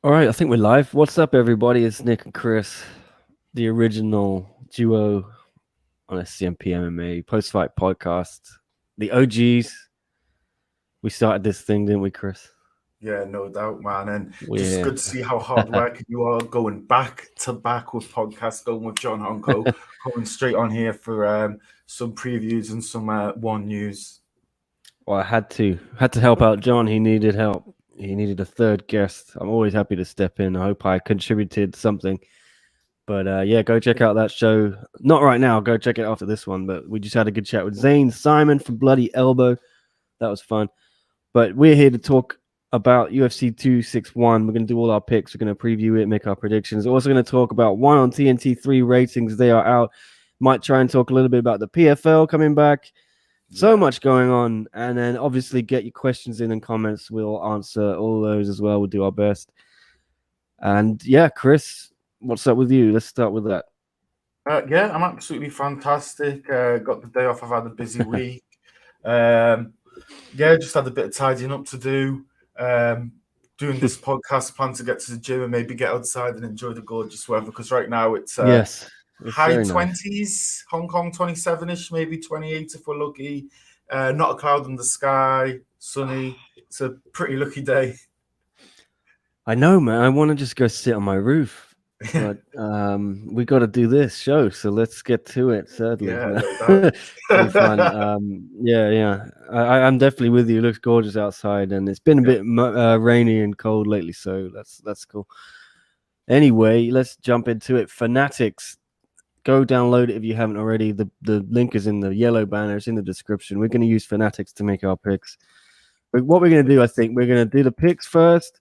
All right, I think we're live. What's up, everybody? It's Nick and Chris, the original duo on SCMP MMA post-fight podcast. The OGs. We started this thing, didn't we, Chris? Yeah, no doubt, man. And We're just here. good to see how hard working you are going back to back with podcasts, going with John Honko, coming straight on here for some previews and some one news. Well, I had to help out John. He needed help. He needed a third guest. I'm always happy to step in. I hope I contributed something. But yeah, go check out that show. Not right now. Go check it after this one. But we just had a good chat with Zane Simon from Bloody Elbow. That was fun. But we're here to talk about UFC 261. We're going to do all our picks. We're going to preview it, make our predictions. We're also going to talk about one on TNT 3 ratings. They are out. Might try and talk a little bit about the PFL coming back. So much going on. And then obviously get your questions in and comments. We'll answer all those as well. We'll do our best. And yeah, Chris, what's up with you? Let's start with that. Yeah, I'm absolutely fantastic. Got the day off. I've had a busy week. Yeah, just had a bit of tidying up to do. Doing this podcast, plan to get to the gym and maybe get outside and enjoy the gorgeous weather because right now it's Yes. It's high very nice. 20s, Hong Kong 27-ish, maybe 28 if we're lucky. Not a cloud in the sky, sunny. It's a pretty lucky day. I know, man. I want to just go sit on my roof, but we got to do this show, so let's get to it. Sadly, Yeah, no it'll be fun. doubt. Yeah. I'm definitely with you. It looks gorgeous outside, and it's been a Yeah. bit rainy and cold lately, so that's cool. Anyway, let's jump into it. Fanatics, go download it if you haven't already. The link is in the yellow banner. It's in the description. We're going to use Fanatics to make our picks. But what we're going to do, I think, we're going to do the picks first.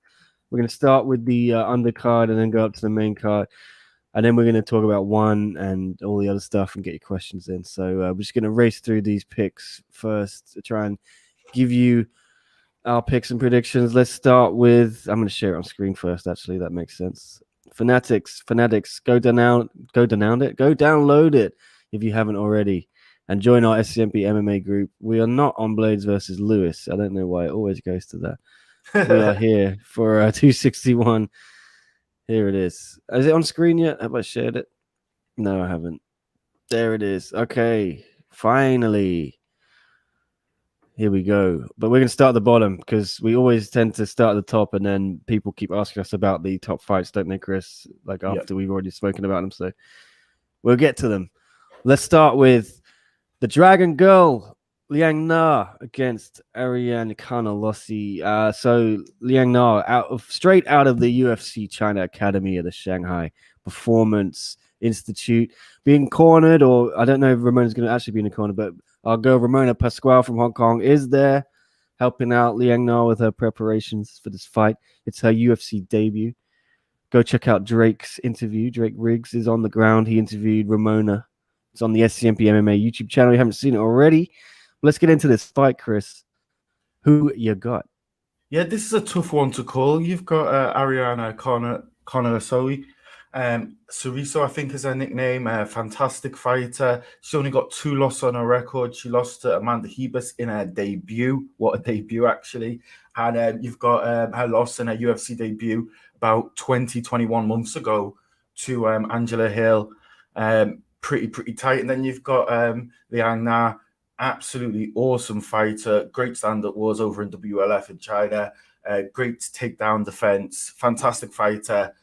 We're going to start with the undercard and then go up to the main card. And then we're going to talk about one and all the other stuff and get your questions in. So we're just going to race through these picks first to try and give you our picks and predictions. Let's start with, I'm going to share it on screen first, actually. That makes sense. Fanatics, go download it if you haven't already. And join our SCMP MMA group. We are not on Blades versus Lewis. I don't know why it always goes to that. We are here for 261. Here it is. Is it on screen yet? Have I shared it? No, I haven't. There it is. Okay, finally. Here we go. But we're going to start at the bottom because we always tend to start at the top and then people keep asking us about the top fights, don't they, Chris? Like after we've already spoken about them. So we'll get to them. Let's start with the Dragon Girl, Liang Na against Ariane Carnelossi. So Liang Na straight out of the UFC China Academy of the Shanghai Performance Institute, being cornered, or I don't know if Ramona's going to actually be in the corner, but our girl Ramona Pasquale from Hong Kong is there helping out Liang Na with her preparations for this fight. It's her UFC debut. Go check out Drake's interview. Drake Riggs is on the ground. He interviewed Ramona. It's on the SCMP MMA YouTube channel. You haven't seen it already. Let's get into this fight, Chris. Who you got? Yeah, this is a tough one to call. You've got Ariana Connor Soriso, I think is her nickname, a fantastic fighter. She's only got 2 losses on her record. She lost to Amanda Hebus in her debut. What a debut, actually. And you've got her loss in her UFC debut about 21 months ago to Angela Hill. Pretty tight. And then you've got Liang Na, absolutely awesome fighter. Great stand-up wars over in WLF in China. Great takedown defense. Fantastic fighter.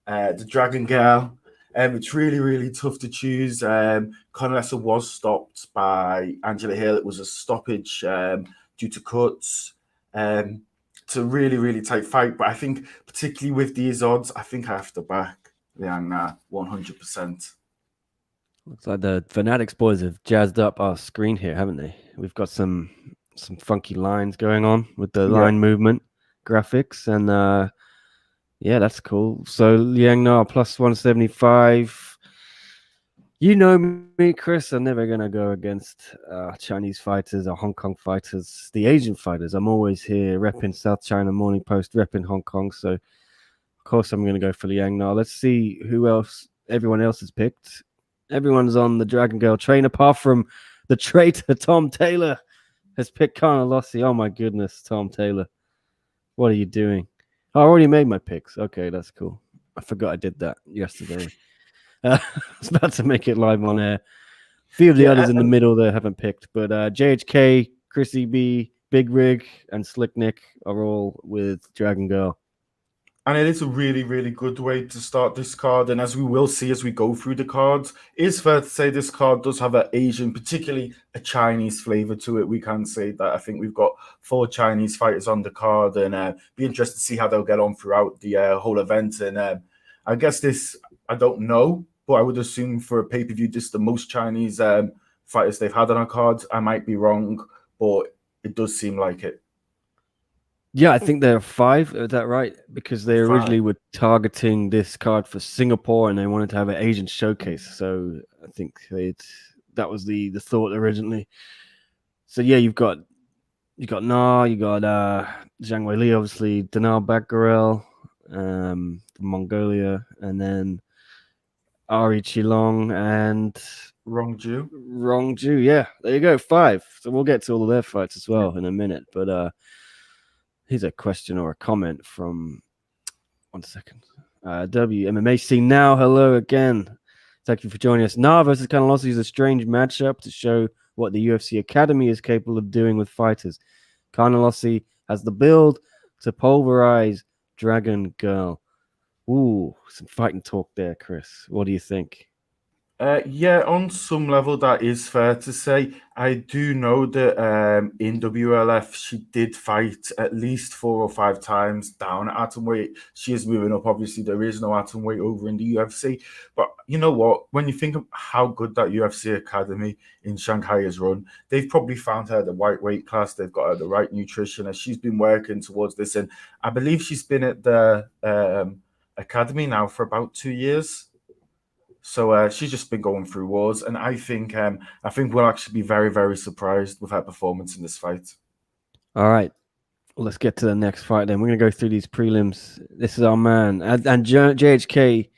The Dragon Girl. It's really tough to choose. Conalessa was stopped by Angela Hill. It was a stoppage due to cuts. It's a really tight fight, but I think particularly with these odds, I think I have to back Liang Na 100%. Looks like the Fanatics boys have jazzed up our screen here, haven't they? We've got some funky lines going on with the line movement graphics, and yeah, that's cool. So Liang Na plus 175. You know me, Chris. I'm never gonna go against Chinese fighters or Hong Kong fighters, the Asian fighters. I'm always here repping South China Morning Post, repping Hong Kong. So of course I'm gonna go for Liang Na. Let's see who else everyone else has picked. Everyone's on the Dragon Girl train, apart from the traitor Tom Taylor has picked Carnelossi. Oh my goodness, Tom Taylor, what are you doing? I already made my picks. Okay, that's cool. I forgot I did that yesterday. I was about to make it live on air. A few of the others in the middle there haven't picked, but JHK, Chrissy B, Big Rig, and Slick Nick are all with Dragon Girl. And it is a really, really good way to start this card. And as we will see as we go through the cards, it's fair to say this card does have an Asian, particularly a Chinese flavor to it. We can say that. I think we've got 4 Chinese fighters on the card, and be interested to see how they'll get on throughout the whole event. And I guess this, I don't know, but I would assume for a pay-per-view, this is the most Chinese fighters they've had on our cards. I might be wrong, but it does seem like it. Yeah, I think there are 5. Is that right? Because they originally were targeting this card for Singapore, and they wanted to have an Asian showcase. So I think that was the thought originally. So yeah, you got Na, you got Zhang Weili, obviously, Danal Bakgarel, Mongolia, and then Ari Qilong and Rong Zhu. Rong Zhu. Yeah, there you go, 5. So we'll get to all of their fights as well in a minute, but here's a question or a comment from 1 second. WMMAC now. Hello again. Thank you for joining us. Na versus Kanalossi is a strange matchup to show what the UFC Academy is capable of doing with fighters. Kanalossi has the build to pulverize Dragon Girl. Ooh, some fighting talk there, Chris. What do you think? Yeah, on some level, that is fair to say. I do know that in WLF, she did fight at least 4 or 5 times down at atomweight. She is moving up. Obviously, there is no atomweight over in the UFC. But you know what? When you think of how good that UFC Academy in Shanghai has run, they've probably found her the right weight class. They've got her the right nutrition, and she's been working towards this. And I believe she's been at the Academy now for about 2 years. So she's just been going through wars, and I think we'll actually be very, very surprised with her performance in this fight. All right, well, let's get to the next fight then. We're going to go through these prelims. This is our man, and JHK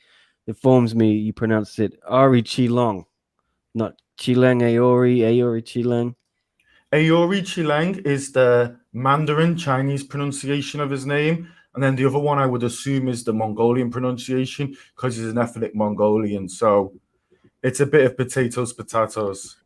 informs me you pronounce it Ari Qilong, not Qileng Aori Qileng. Aori Qileng is the Mandarin Chinese pronunciation of his name. And then the other one I would assume is the Mongolian pronunciation because he's an ethnic Mongolian. So it's a bit of potatoes.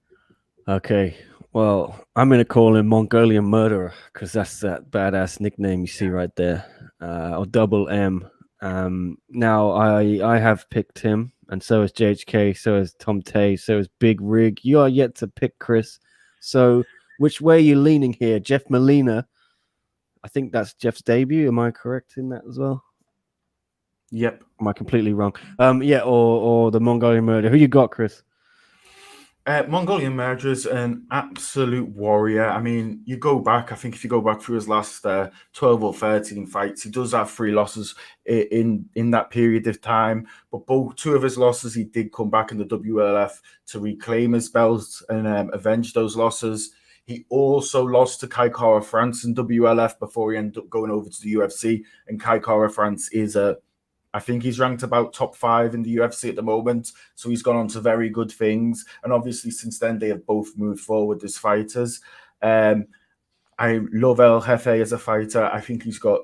Okay. Well, I'm going to call him Mongolian Murderer because that's that badass nickname you see right there. Or double M. Now, I have picked him, and so has JHK, so has Tom Tay, so has Big Rig. You are yet to pick Chris. So which way are you leaning here? Jeff Molina. I think that's Jeff's debut. Am I correct in that as well? Yep. Am I completely wrong? Yeah, or the Mongolian Murder. Who you got, Chris? Mongolian Murder is an absolute warrior. I mean, you go back, I think if you go back through his last 12 or 13 fights, he does have 3 losses in that period of time. But 2 of his losses, he did come back in the WLF to reclaim his belt and avenge those losses. He also lost to Kai Kara France in WLF before he ended up going over to the UFC. And Kai Kara France is I think he's ranked about top 5 in the UFC at the moment. So he's gone on to very good things. And obviously, since then, they have both moved forward as fighters. I love El Jefe as a fighter. I think he's got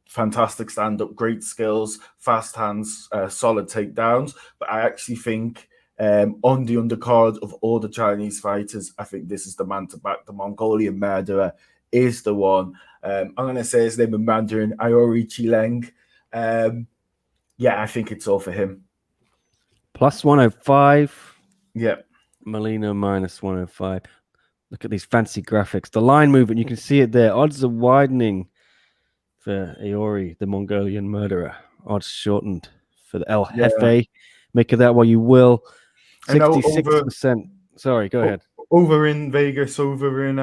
fantastic stand-up, great skills, fast hands, solid takedowns. But I actually think on the undercard of all the Chinese fighters, I think this is the man to back. The Mongolian Murderer is the one. I'm going to say his name in Mandarin, Aori Qileng. Yeah, I think it's all for him. Plus 105. Yeah. Molina minus 105. Look at these fancy graphics. The line movement, you can see it there. Odds are widening for Aori, the Mongolian Murderer. Odds shortened for the El Jefe. Make of that what you will. 66%. Sorry, go ahead. Over in Vegas, over in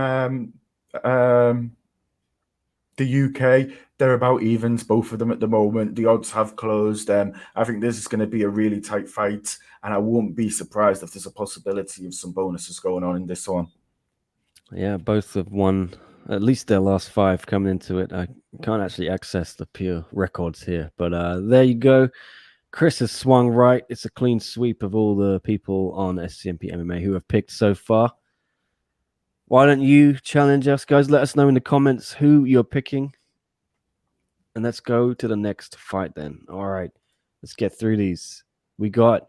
the UK, they're about evens, both of them at the moment. The odds have closed. I think this is going to be a really tight fight, and I won't be surprised if there's a possibility of some bonuses going on in this one. Yeah, both have won at least their last 5 coming into it. I can't actually access the pure records here, but there you go. Chris has swung right. It's a clean sweep of all the people on SCMP MMA who have picked so far. Why don't you challenge us, guys? Let us know in the comments who you're picking. And let's go to the next fight then. All right, let's get through these. We got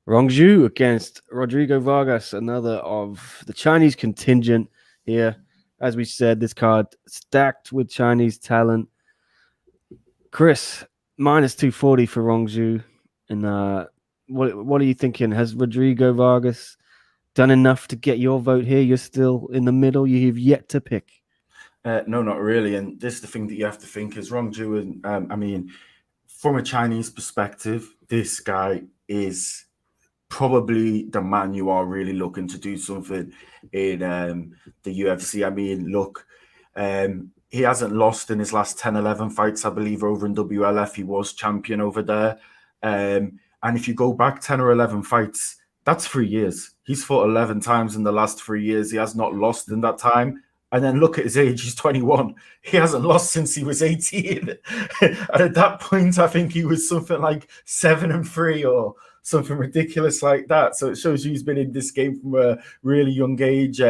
Rong Zhu against Rodrigo Vargas, another of the Chinese contingent here. As we said, this card stacked with Chinese talent. Chris, minus 240 for Rong Zhu. And what are you thinking? Has Rodrigo Vargas done enough to get your vote here? You're still in the middle. You've yet to pick. No, not really. And this is the thing that you have to think is Rong Zhu. I mean, from a Chinese perspective, this guy is probably the man you are really looking to do something in the UFC. I mean, look, he hasn't lost in his last 10, 11 fights, I believe, over in WLF. He was champion over there. And if you go back 10 or 11 fights, that's 3 years. He's fought 11 times in the last 3 years. He has not lost in that time. And then look at his age, he's 21. He hasn't lost since he was 18. And at that point, I think he was something like 7-3 or something ridiculous like that. So it shows you he's been in this game from a really young age.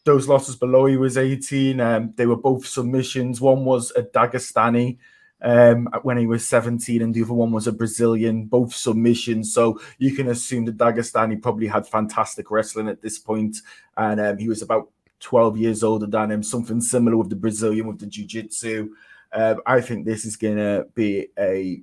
Those losses below he was 18, they were both submissions. One was a Dagestani when he was 17, and the other one was a Brazilian, both submissions. So you can assume the Dagestani probably had fantastic wrestling at this point. And he was about 12 years older than him, something similar with the Brazilian, with the jiu-jitsu. I think this is going to be a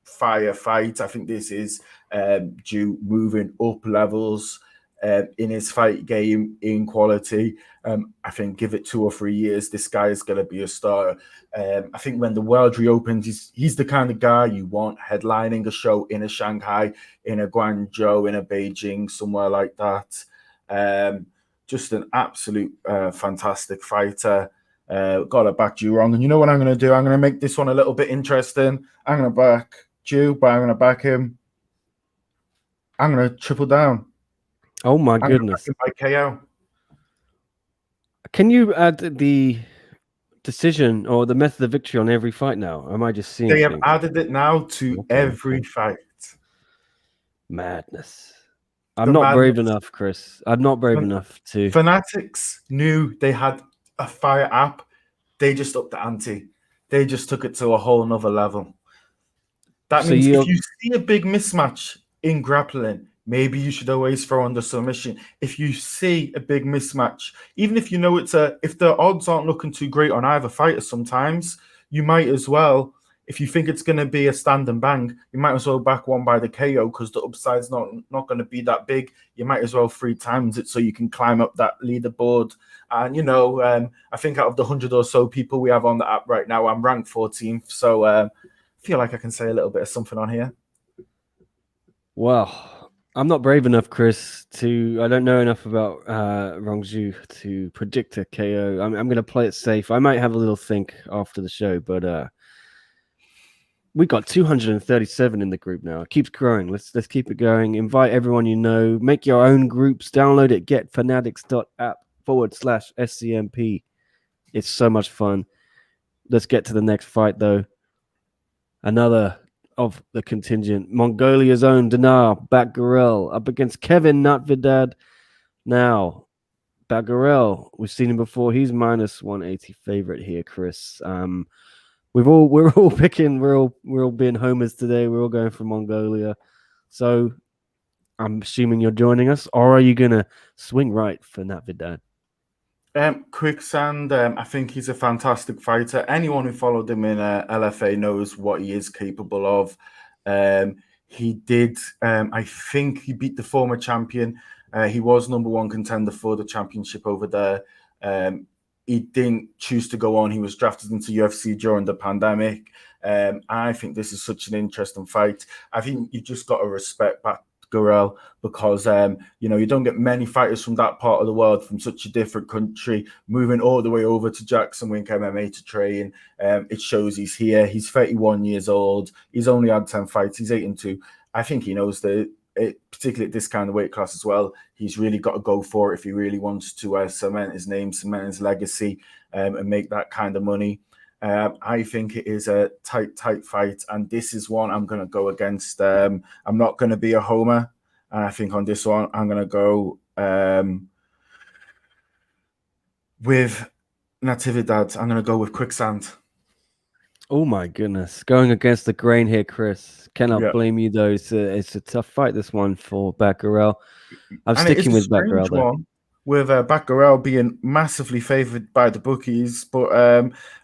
fire fight. I think this is Zhu moving up levels in his fight game, in quality. I think give it 2 or 3 years, this guy is going to be a star. I think when the world reopens, he's the kind of guy you want headlining a show in a Shanghai, in a Guangzhou, in a Beijing, somewhere like that. Just an absolute fantastic fighter. Got to back Zhu Rong. And you know what I'm going to do? I'm going to make this one a little bit interesting. I'm going to back Zhu, but I'm going to back him. I'm going to triple down. Oh, my goodness. By KO. Can you add the decision or the method of victory on every fight now? Or am I just seeing They have things? added it now to every fight. Madness. I'm not brave enough, Chris. I'm not brave enough to. Fanatics knew they had a fire app. They just upped the ante. They just took it to a whole nother level. That means if you see a big mismatch in grappling, maybe you should always throw on the submission. If you see a big mismatch, even if you know if the odds aren't looking too great on either fighter, sometimes you might as well. If you think it's going to be a stand and bang, you might as well back one by the KO because the upside's not going to be that big. You might as well 3 times it so you can climb up that leaderboard. And, I think out of the 100 or so people we have on the app right now, I'm ranked 14th. So I feel like I can say a little bit of something on here. Well, I'm not brave enough, Chris, I don't know enough about Rong Zhu to predict a KO. I'm going to play it safe. I might have a little think after the show, but we got 237 in the group now. It keeps growing. Let's keep it going. Invite everyone you know. Make your own groups. Download it. getfanatics.app/SCMP. It's so much fun. Let's get to the next fight, though. Another of the contingent. Mongolia's own Dinar Batgarel up against Kevin Nutvidad. Now, Batgarel, we've seen him before. He's minus 180 favorite here, Chris. We're all picking. We're all being homers today. We're all going for Mongolia. So I'm assuming you're joining us, or are you gonna swing right for Nutvidad? Quicksand, I think he's a fantastic fighter. Anyone who followed him in LFA knows what he is capable of. He did, I think he beat the former champion. He was #1 contender for the championship over there. He didn't choose to go on. He was drafted into UFC during the pandemic. I think this is such an interesting fight. I think you just got to respect Batgarel because, you don't get many fighters from that part of the world, from such a different country, moving all the way over to Jackson Wink MMA to train. It shows he's here. He's 31 years old. He's only had 10 fights. He's 8-2. I think he knows particularly at this kind of weight class as well, he's really got to go for it if he really wants to cement his name, cement his legacy, and make that kind of money. I think it is a tight fight, and this is one I'm going to go against. I'm not going to be a homer, and I think on this one I'm going to go with Natividad. I'm going to go with Quicksand. Oh my goodness, going against the grain here, Chris. Cannot Yeah. blame you though. It's a tough fight, this one for Batgarel. I'm And it is sticking a with Batgarel strange though. one with Batgarel being massively favoured by the bookies, but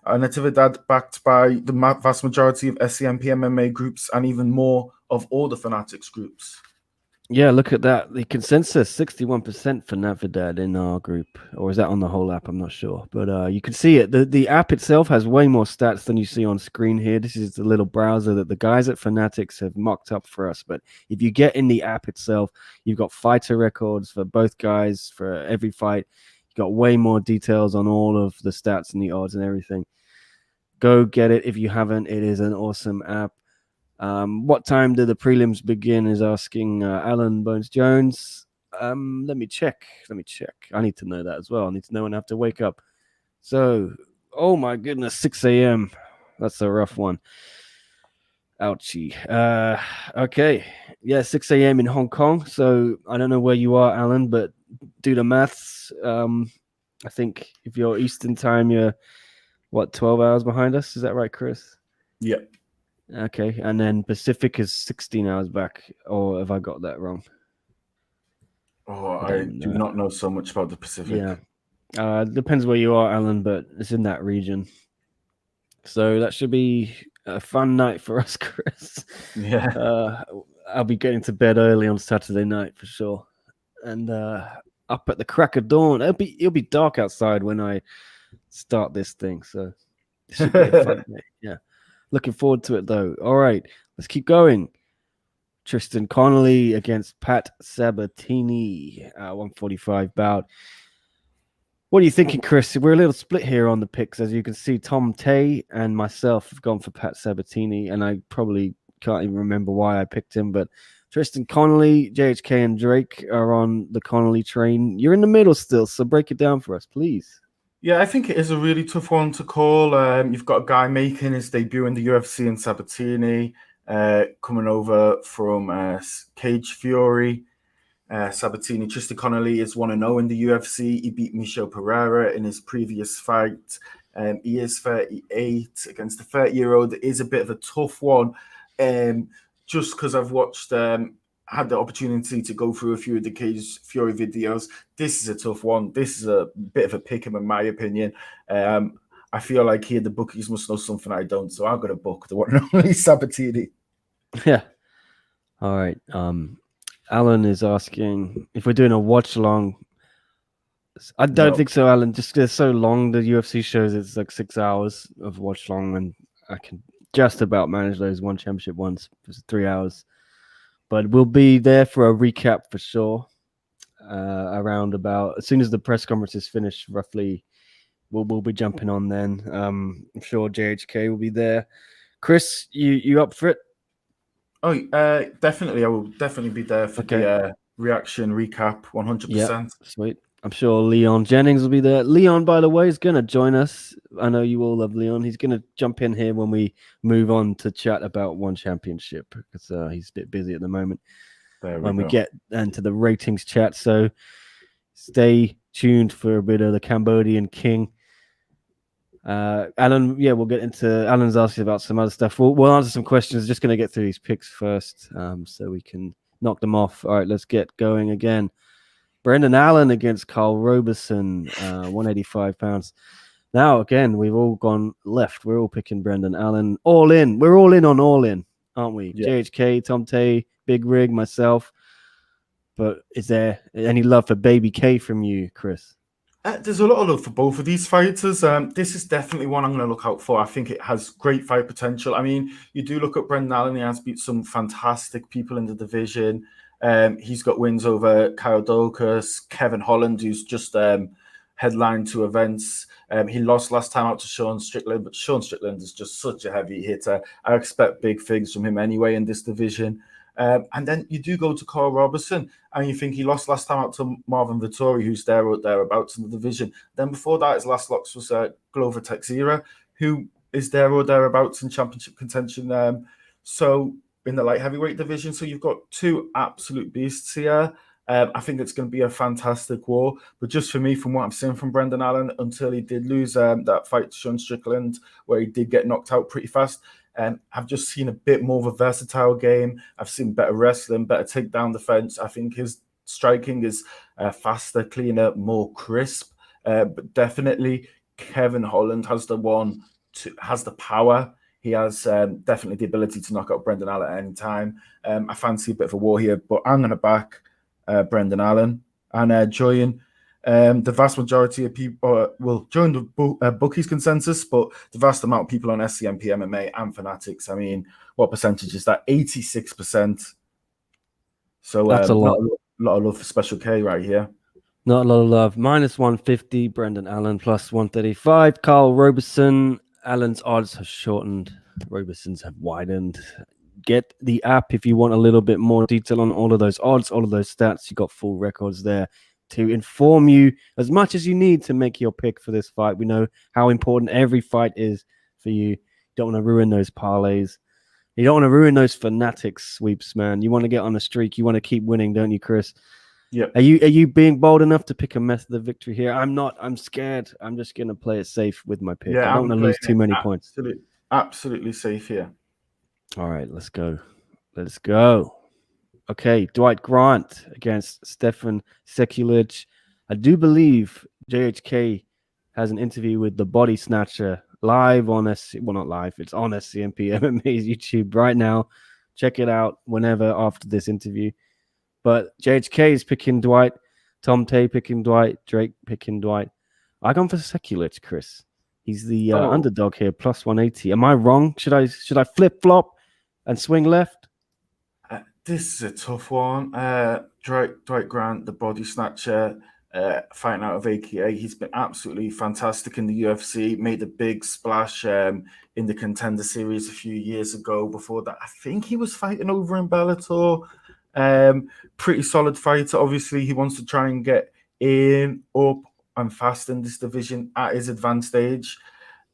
Natividad backed by the vast majority of SCMP MMA groups and even more of all the Fanatics groups. Yeah, look at that. The consensus 61% for Navidad in our group. Or is that on the whole app? I'm not sure. But you can see it. The app itself has way more stats than you see on screen here. This is the little browser that the guys at Fanatics have mocked up for us. But if you get in the app itself, you've got fighter records for both guys for every fight. You've got way more details on all of the stats and the odds and everything. Go get it if you haven't. It is an awesome app. What time do the prelims begin? Is asking Alan Bones Jones. Let me check. I need to know that as well. I need to know when I have to wake up. So, oh my goodness, 6 a.m. That's a rough one. Ouchie. Okay. Yeah, 6 a.m. in Hong Kong. So I don't know where you are, Alan, but do the maths. I think if you're Eastern time, you're 12 hours behind us? Is that right, Chris? Yeah. Okay, and then Pacific is 16 hours back, or have I got that wrong? Oh, I do not know so much about the Pacific. Yeah, depends where you are, Alan, but it's in that region. So that should be a fun night for us, Chris. Yeah. I'll be getting to bed early on Saturday night for sure, and up at the crack of dawn. It'll be dark outside when I start this thing, so it should be a fun day. Yeah. Looking forward to it, though. All right, let's keep going. Tristan Connolly against Pat Sabatini, 145 bout. What are you thinking, Chris? We're a little split here on the picks. As you can see, Tom Tay and myself have gone for Pat Sabatini, and I probably can't even remember why I picked him, but Tristan Connolly, JHK, and Drake are on the Connolly train. You're in the middle still, so break it down for us, please. Yeah, I think it is a really tough one to call. You've got a guy making his debut in the UFC in Sabatini, coming over from Cage Fury. Sabatini, Tristan Connolly is 1-0 in the UFC. He beat Michel Pereira in his previous fight. He is 38 against the 30-year-old. It is a bit of a tough one, just because I've watched had the opportunity to go through a few of the Cage Fury videos. This is a tough one. This is a bit of a pick 'em in my opinion. I feel like here the bookies must know something I don't, so I'm going to book the one and only Sabatini. Yeah. All right. Alan is asking if we're doing a watch along. I don't think so, Alan. Just they're so long. The UFC shows it's like 6 hours of watch long, and I can just about manage those one championship ones for 3 hours. But we'll be there for a recap for sure. Around about as soon as the press conference is finished, roughly, we'll be jumping on then. I'm sure JHK will be there. Chris, you up for it? Oh, definitely. I will definitely be there for the reaction recap, 100%. Yeah, sweet. I'm sure Leon Jennings will be there. Leon, by the way, is going to join us. I know you all love Leon. He's going to jump in here when we move on to chat about one championship because he's a bit busy at the moment when we get into the ratings chat. So stay tuned for a bit of the Cambodian King. Alan, yeah, we'll get into Alan's asking about some other stuff. We'll answer some questions. Just going to get through these picks first so we can knock them off. All right, let's get going again. Brendan Allen against Karl Roberson, 185 pounds. Now, again, we've all gone left. We're all picking Brendan Allen. All in. We're all in on all in, aren't we? Yeah. JHK, Tom Tay, Big Rig, myself. But is there any love for Baby K from you, Chris? There's a lot of love for both of these fighters. This is definitely one I'm going to look out for. I think it has great fight potential. I mean, you do look at Brendan Allen. He has beat some fantastic people in the division. He's got wins over Kyle Daukaus, Kevin Holland, who's just headlined 2 events. He lost last time out to Sean Strickland, but Sean Strickland is just such a heavy hitter. I expect big things from him anyway in this division. And then you do go to Karl Roberson, and you think he lost last time out to Marvin Vettori, who's there or thereabouts in the division. Then before that, his last loss was Glover Teixeira, who is there or thereabouts in championship contention. So in the light heavyweight division, so you've got 2 absolute beasts here. I think it's going to be a fantastic war. But just for me, from what I've seen from Brendan Allen, until he did lose that fight to Sean Strickland, where he did get knocked out pretty fast, I've just seen a bit more of a versatile game. I've seen better wrestling, better takedown defense. I think his striking is faster, cleaner, more crisp. But definitely, Kevin Holland has the power. He has definitely the ability to knock out Brendan Allen at any time. I fancy a bit of a war here, but I'm going to back Brendan Allen and join the vast majority of people will join the bookies consensus, but the vast amount of people on SCMP MMA and Fanatics. I mean, what percentage is that? 86%. So That's a lot. Not a lot of love for Special K right here. Not a lot of love. Minus 150, Brendan Allen. Plus 135, Karl Roberson. Allen's odds have shortened. Roberson's have widened. Get the app if you want a little bit more detail on all of those odds, all of those stats. You got full records there to inform you as much as you need to make your pick for this fight. We know how important every fight is for you. You don't want to ruin those parlays. You don't want to ruin those Fanatics sweeps, man. You want to get on a streak. You want to keep winning, don't you, Chris? Yeah. Are you being bold enough to pick a method of victory here? I'm not. I'm scared. I'm just going to play it safe with my pick. Yeah, I don't want to lose too many points. Absolutely safe here. All right, let's go. Let's go. Okay, Dwight Grant against Stefan Seculich. I do believe JHK has an interview with the Body Snatcher live on not live. It's on SCMP MMA's YouTube right now. Check it out whenever after this interview. But JHK is picking Dwight. Tom Tay picking Dwight. Drake picking Dwight. I gone for Seculich, Chris. He's the underdog here, plus 180. Am I wrong? Should I flip flop and swing left? This is a tough one. Dwight Grant, the Body Snatcher, fighting out of AKA. He's been absolutely fantastic in the UFC. Made a big splash in the Contender Series a few years ago. Before that, I think he was fighting over in Bellator. Pretty solid fighter. Obviously, he wants to try and get up and fast in this division at his advanced stage.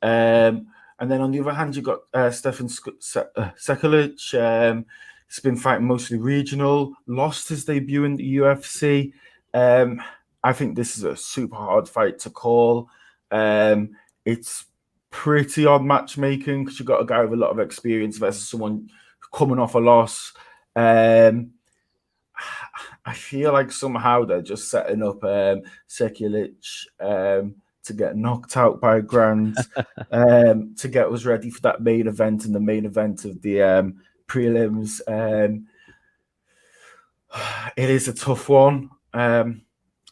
And then on the other hand, you got Stefan Seculich. He's been fighting mostly regional, lost his debut in the UFC. I think this is a super hard fight to call. It's pretty odd matchmaking because you've got a guy with a lot of experience versus someone coming off a loss. I feel like somehow they're just setting up Seculich to get knocked out by Grant to get us ready for that main event and the main event of the prelims. It is a tough one. I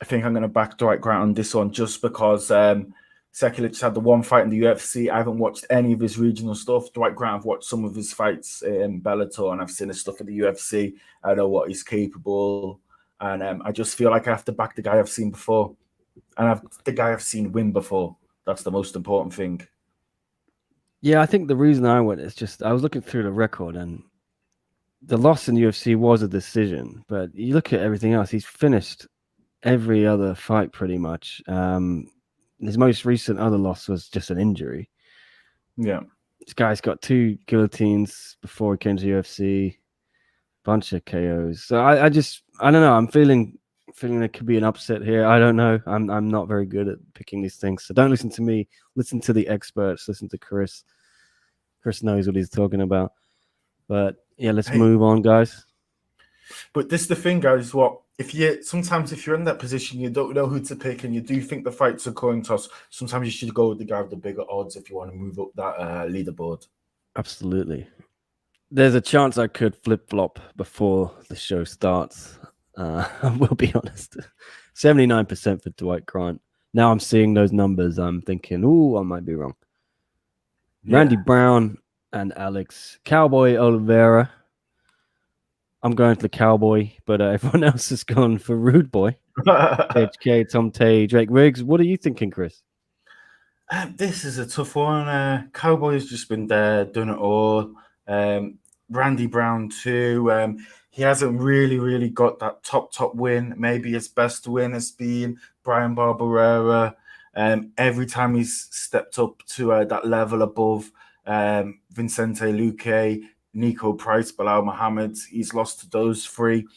think I'm going to back Dwight Grant on this one just because Seculich had the one fight in the UFC. I haven't watched any of his regional stuff. Dwight Grant, I've watched some of his fights in Bellator and I've seen his stuff in the UFC. I know what he's capable. And I just feel like I have to back the guy I've seen before. And the guy I've seen win before. That's the most important thing. Yeah, I think the reason I went is just I was looking through the record and the loss in the UFC was a decision. But you look at everything else, he's finished every other fight pretty much. His most recent other loss was just an injury. Yeah. This guy's got 2 guillotines before he came to UFC, bunch of KOs. So I don't know. I'm feeling there could be an upset here. I don't know. I'm not very good at picking these things. So don't listen to me. Listen to the experts. Listen to Chris. Chris knows what he's talking about. But yeah, let's move on, guys. But this is the thing, guys. Sometimes if you're in that position, you don't know who to pick, and you do think the fight's a coin toss. Sometimes you should go with the guy with the bigger odds if you want to move up that leaderboard. Absolutely. There's a chance I could flip flop before the show starts. I will be honest. 79% for Dwight Grant. Now I'm seeing those numbers. I'm thinking, I might be wrong. Yeah. Randy Brown and Alex Cowboy Oliveira. I'm going for the Cowboy, but everyone else has gone for Rude Boy. HK, Tom Tay, Drake Riggs. What are you thinking, Chris? This is a tough one. Cowboy's just been there, done it all. Randy Brown too. He hasn't really got that top win. Maybe his best win has been Brian Barberera. Every time he's stepped up to that level above Vincente Luque, Nico Price, Bilal Muhammad, he's lost to those 3.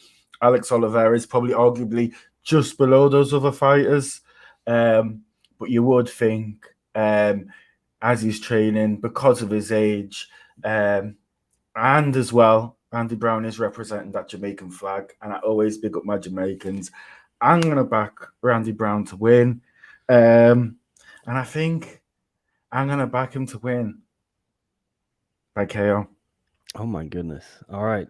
Alex Oliveira is probably arguably just below those other fighters. But you would think, as he's training, because of his age, and as well, Andy Brown is representing that Jamaican flag, and I always big up my Jamaicans. I'm going to back Randy Brown to win. And I think I'm going to back him to win by KO. Oh, my goodness. All right.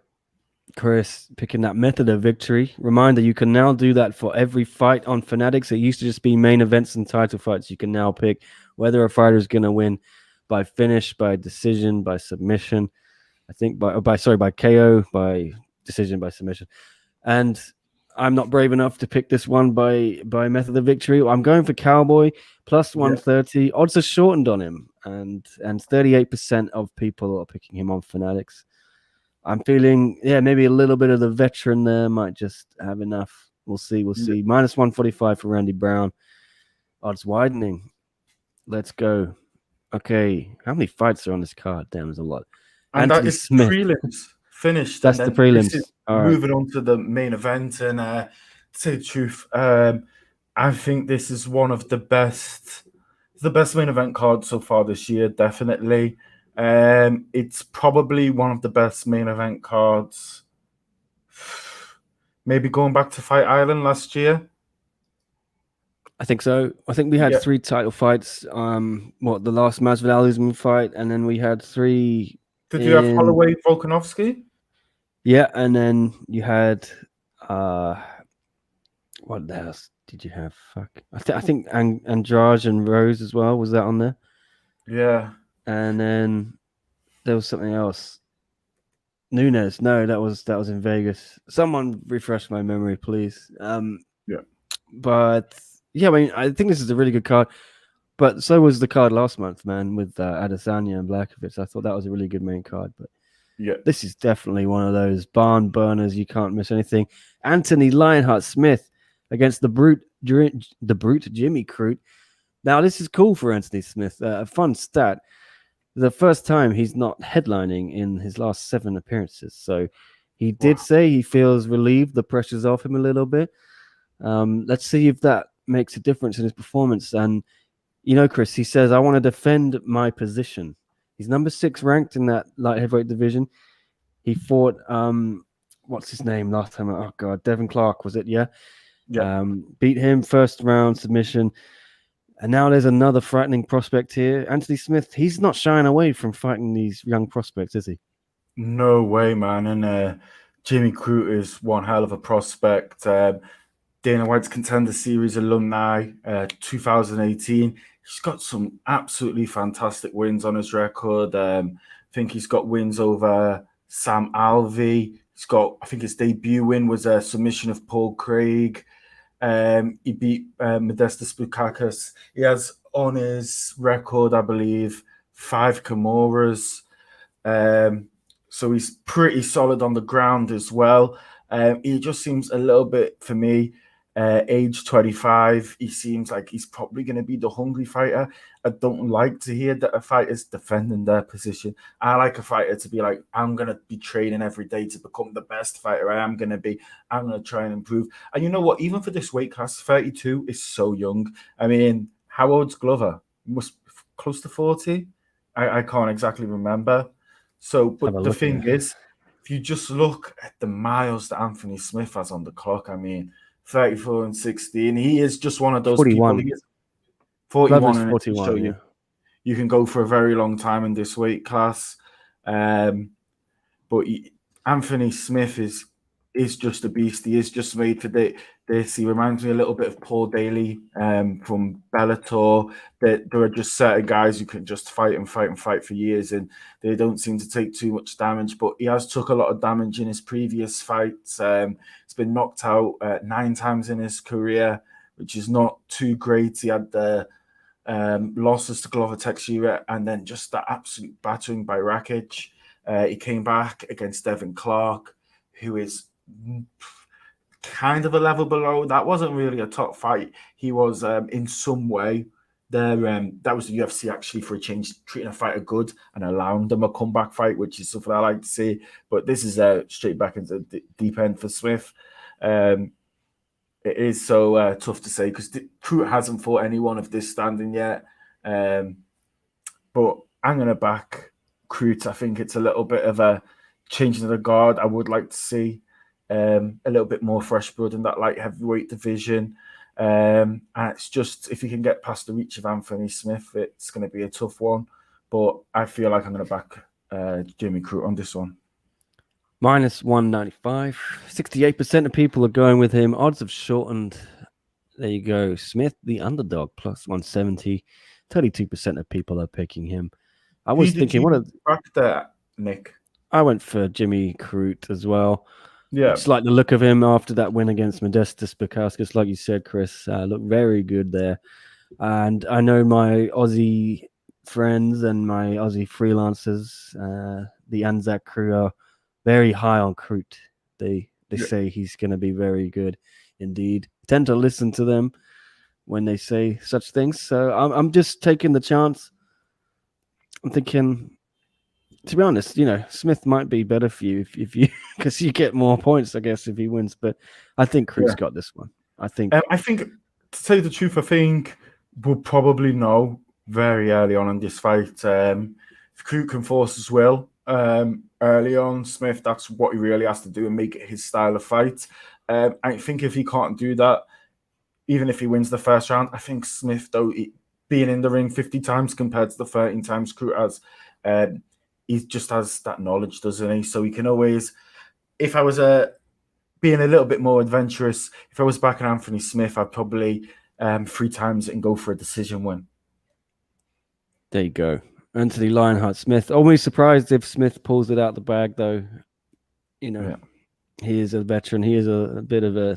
Chris, picking that method of victory. Reminder, you can now do that for every fight on Fanatics. It used to just be main events and title fights. You can now pick whether a fighter is going to win by finish, by decision, by submission. I think by KO, by decision, by submission. And I'm not brave enough to pick this one by method of victory. I'm going for Cowboy plus 130. Yeah. Odds are shortened on him, and 38% of people are picking him on Fanatics. I'm feeling, maybe a little bit of the veteran there might just have enough. We'll see. Minus 145 for Randy Brown. Odds widening. Let's go. Okay, how many fights are on this card? Damn, there's a lot. And Anthony that is Smith. Prelims finished. That's the prelims. Moving on to the main event. And to say the truth, I think this is one of the best main event cards so far this year, definitely. It's probably one of the best main event cards. Maybe going back to Fight Island last year. I think so. I think we had 3 title fights. The last Masvidal-Usman fight, and then we had 3. Did you have Holloway Volkanovski? Yeah, and then you had what else did you have? Fuck, I think Andrade and Rose as well. Was that on there? Yeah. And then there was something else. Nunes. No, that was in Vegas. Someone refresh my memory, please. But yeah, I mean, I think this is a really good card. But so was the card last month, man, with Adesanya and Blachowicz. I thought that was a really good main card. But this is definitely one of those barn burners. You can't miss anything. Anthony Lionheart Smith against the brute Jimmy Crute. Now, this is cool for Anthony Smith. A fun stat. The first time he's not headlining in his last 7 appearances. So he did say he feels relieved. The pressure's off him a little bit. Let's see if that makes a difference in his performance. And, you know, Chris, he says, I want to defend my position. He's number 6 ranked in that light heavyweight division. He fought, what's his name last time? Oh, God, Devin Clark, was it? Yeah. Beat him first round submission. And now there's another frightening prospect here. Anthony Smith, he's not shying away from fighting these young prospects, is he? No way, man. And Jimmy Crute is one hell of a prospect. Dana White's Contender Series alumni, 2018. He's got some absolutely fantastic wins on his record. I think he's got wins over Sam Alvey. I think his debut win was a submission of Paul Craig. He beat Modestas Bukakas. He has on his record, I believe, 5 Kimuras. So he's pretty solid on the ground as well. He just seems a little bit, for me, age 25. He seems like he's probably going to be the hungry fighter. I don't like to hear that a fighter's defending their position. I like a fighter to be like, I'm going to be training every day to become the best fighter I am going to be. I'm going to try and improve. And you know what? Even for this weight class, 32 is so young. I mean, how old's Glover? Must be close to 40? I can't exactly remember. So, but the thing is, if you just look at the miles that Anthony Smith has on the clock, I mean, 34 and 16. He is just one of those 41. people. He is 41 and 41. Show yeah. You can go for a very long time in this weight class. But Anthony Smith is just a beast. He is just made for this. He reminds me a little bit of Paul Daly from Bellator. There are just certain guys who can just fight and fight and fight for years, and they don't seem to take too much damage. But he has took a lot of damage in his previous fights. He's been knocked out 9 times in his career, which is not too great. He had the losses to Glover Teixeira and then just that absolute battering by Rakic. He came back against Devin Clark, who is kind of a level below. That wasn't really a top fight. He was in some way there. That was the UFC actually for a change, treating a fighter good and allowing them a comeback fight, which is something I like to see. But this is straight back into the deep end for Smith. It is so tough to say because Crute hasn't fought anyone of this standing yet. But I'm going to back Crute. I think it's a little bit of a change of the guard. I would like to see a little bit more fresh blood in that light heavyweight division. And it's just, if you can get past the reach of Anthony Smith, it's going to be a tough one. But I feel like I'm going to back Jimmy Crute on this one. Minus 195. 68% of people are going with him. Odds have shortened. There you go. Smith, the underdog, plus 170. 32% of people are picking him. I was thinking, what back there, Nick? I went for Jimmy Crute as well. Yeah. Just like the look of him after that win against Modestas Bukauskas, like you said, Chris, looked very good there. And I know my Aussie friends and my Aussie freelancers, the Anzac crew, are very high on Crute. They say he's going to be very good indeed. I tend to listen to them when they say such things. So I'm just taking the chance. I'm thinking, to be honest, Smith might be better for you if you, because you get more points, I guess, if he wins. But I think Crute's got this one. I think, to tell you the truth, I think we'll probably know very early on in this fight. If Crute can force his will early on, Smith, that's what he really has to do and make it his style of fight. I think if he can't do that, even if he wins the first round, I think Smith, though, being in the ring 50 times compared to the 13 times Crute has, he just has that knowledge, doesn't he? So he can always, if I was being a little bit more adventurous, if I was backing Anthony Smith, I'd probably 3 times and go for a decision win. There you go. Anthony Lionheart Smith. Always surprised if Smith pulls it out the bag, though. He is a veteran. He is a bit of a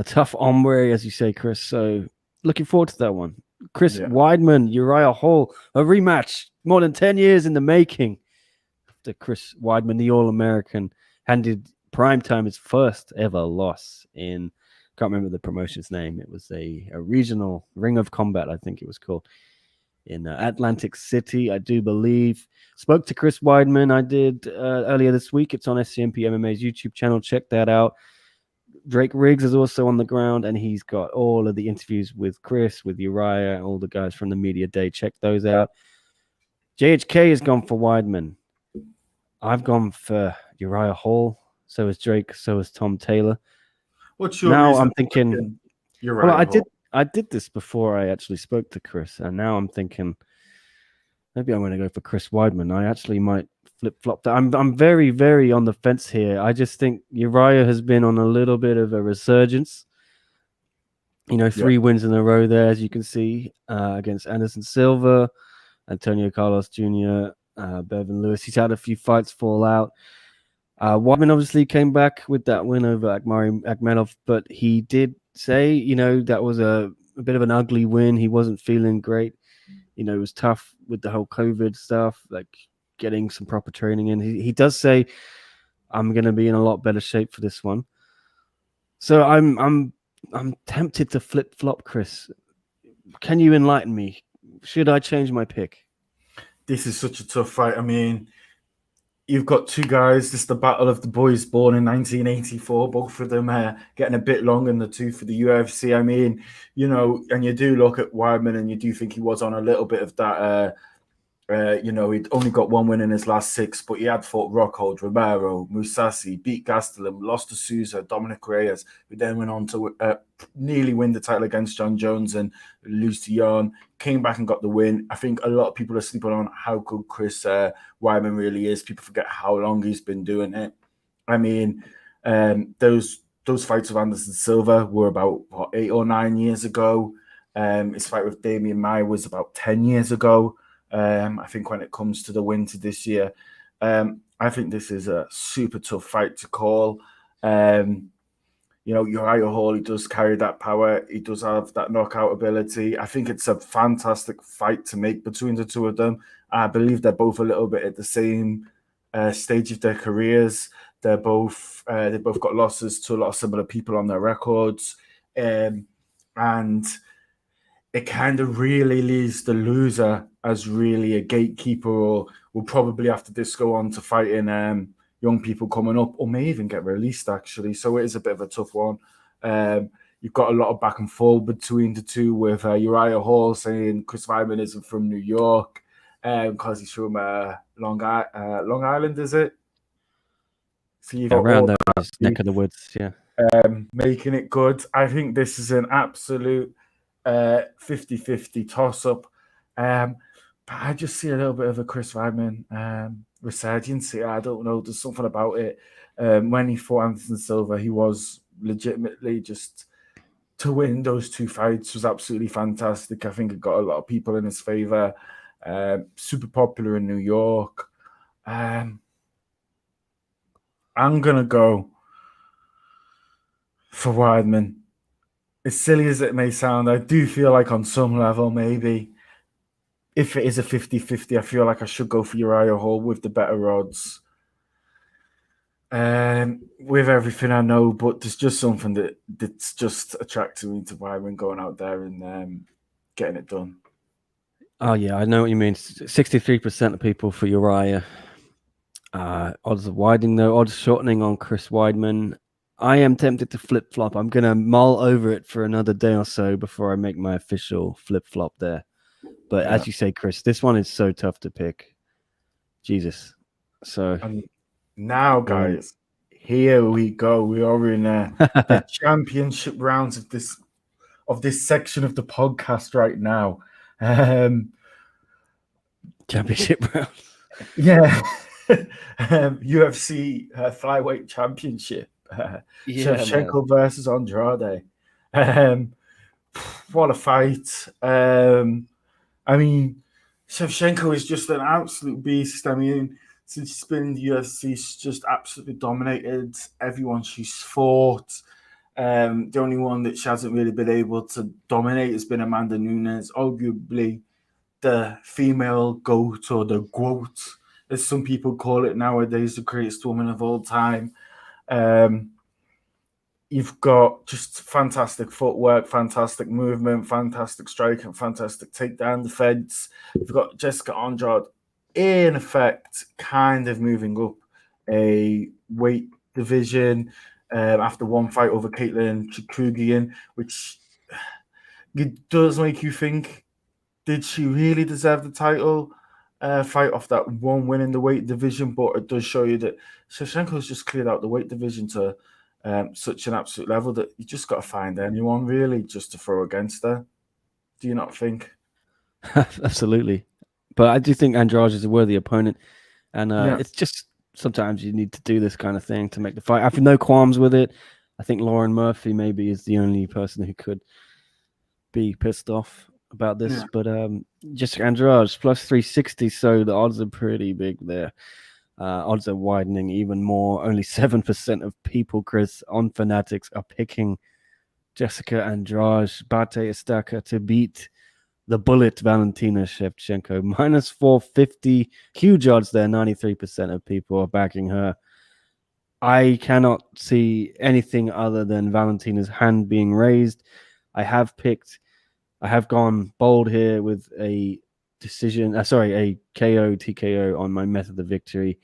tough hombre, as you say, Chris. So looking forward to that one. Chris Weidman, Uriah Hall, a rematch more than 10 years in the making. After Chris Weidman, the All-American, handed Primetime his first ever loss in, can't remember the promotion's name. It was a regional Ring of Combat, I think it was called, in Atlantic City, I do believe. Spoke to Chris Weidman. I did earlier this week. It's on SCMP MMA's YouTube channel. Check that out. Drake Riggs is also on the ground, and he's got all of the interviews with Chris, with Uriah, all the guys from the media day. Check those out. JHK has gone for Weidman. I've gone for Uriah Hall. So is Drake. So is Tom Taylor. What's your now? reason I'm thinking. Uriah Hall? I did this before I actually spoke to Chris, and now I'm thinking maybe I'm going to go for Chris Weidman. I actually might flip-flop that. I'm very, very on the fence here. I just think Uriah has been on a little bit of a resurgence. 3 wins in a row there, as you can see, against Anderson Silva, Antonio Carlos Jr., Bevan Lewis. He's had a few fights fall out. Weidman obviously came back with that win over Akhmari Akhmedov, but he did say, that was a bit of an ugly win. He wasn't feeling great. It was tough with the whole COVID stuff, like getting some proper training in. He does say, I'm going to be in a lot better shape for this one. So I'm tempted to flip-flop, Chris. Can you enlighten me? Should I change my pick? This is such a tough fight. I mean, you've got 2 guys. This is the battle of the boys born in 1984. Both of them getting a bit long in the tooth for the UFC. I mean, and you do look at Weidman and you do think he was on a little bit of that. He'd only got 1 win in his last 6, but he had fought Rockhold, Romero, Mousasi, beat Gastelum, lost to Souza, Dominic Reyes, who then went on to nearly win the title against John Jones and lose to Jan. Came back and got the win. I think a lot of people are sleeping on how good Chris Weidman really is. People forget how long he's been doing it. I mean, those fights with Anderson Silva were about 8 or 9 years ago. His fight with Damian Maia was about 10 years ago. I think when it comes to the winter this year, I think this is a super tough fight to call. Uriah Hall, he does carry that power. He does have that knockout ability. I think it's a fantastic fight to make between the 2 of them. I believe they're both a little bit at the same stage of their careers. They both got losses to a lot of similar people on their records. And it kind of really leaves the loser as really a gatekeeper, or will probably after this go on to fight in young people coming up, or may even get released, actually. So it is a bit of a tough one. You've got a lot of back and forth between the two, with Uriah Hall saying Chris Weidman isn't from New York because he's from Long Island, is it? So you've got around all those neck of the woods, yeah. making it good. I think this is an absolute 50-50 toss-up. But I just see a little bit of a Chris Weidman resurgence here. I don't know. There's something about it. When he fought Anderson Silva, he was legitimately just to win those two fights was absolutely fantastic. I think it got a lot of people in his favor. Super popular in New York. I'm going to go for Weidman. As silly as it may sound, I do feel like on some level, maybe, if it is a 50-50, I feel like I should go for Uriah Hall with the better odds. With everything I know, but there's just something that's just attracting me to Weidman going out there and getting it done. Oh, yeah, I know what you mean. 63% of people for Uriah. Odds widening, though. Odds shortening on Chris Weidman. I am tempted to flip-flop. I'm going to mull over it for another day or so before I make my official flip-flop there. But as you say, Chris, this one is so tough to pick. Jesus. So and now, guys, here we go. We are in the championship rounds of this section of the podcast right now. Championship round. Yeah. UFC Flyweight Championship. Shevchenko versus Andrade. What a fight. I mean, Shevchenko is just an absolute beast. I mean, since she's been in the UFC, she's just absolutely dominated everyone she's fought. The only one that she hasn't really been able to dominate has been Amanda Nunes, arguably the female GOAT, or the GOAT, as some people call it nowadays, the greatest woman of all time. You've got just fantastic footwork, fantastic movement, fantastic strike, and fantastic takedown defense. You've got Jessica Andrade, in effect, kind of moving up a weight division after one fight over Caitlin Chikugian, which it does make you think, did she really deserve the title? Fight off that one win in the weight division, but it does show you that Shevchenko's just cleared out the weight division to such an absolute level that you just got to find anyone really just to throw against her. Do you not think? Absolutely. But I do think Andrade is a worthy opponent, and it's just sometimes you need to do this kind of thing to make the fight. I have no qualms with it. I think Lauren Murphy maybe is the only person who could be pissed off about this, but just Andrade plus 360, so the odds are pretty big there. Odds are widening even more. Only 7% of people, Chris, on Fanatics are picking Jessica Andrade, Bate Estaca to beat the Bullet Valentina Shevchenko. Minus 450. Huge odds there. 93% of people are backing her. I cannot see anything other than Valentina's hand being raised. I have gone bold here with a decision, a KO, TKO on my method of victory.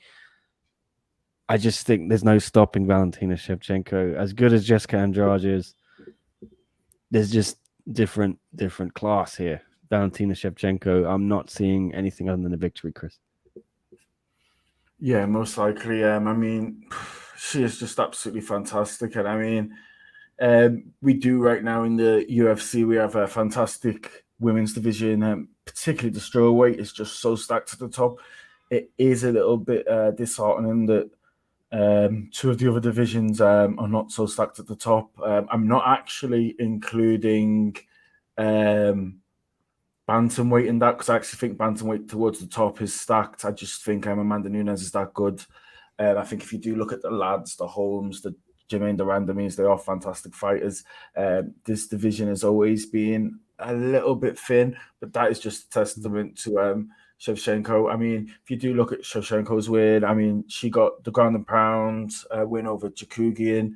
I just think there's no stopping Valentina Shevchenko. As good as Jessica Andrade is, there's just different class here. Valentina Shevchenko, I'm not seeing anything other than a victory, Chris. Yeah, most likely. I mean, she is just absolutely fantastic. And I mean, we do right now in the UFC, we have a fantastic women's division, particularly the strawweight is just so stacked at the top. It is a little bit disheartening that two of the other divisions are not so stacked at the top. I'm not actually including bantamweight in that, because I actually think bantamweight towards the top is stacked. I just think Amanda Nunes is that good. I think if you do look at the lads, the Holmes, the Jermaine Durandamis, they are fantastic fighters. This division has always been a little bit thin, but that is just a testament to Shevchenko. I mean, if you do look at Shevchenko's win, I mean, she got the ground and pound win over Chikugian.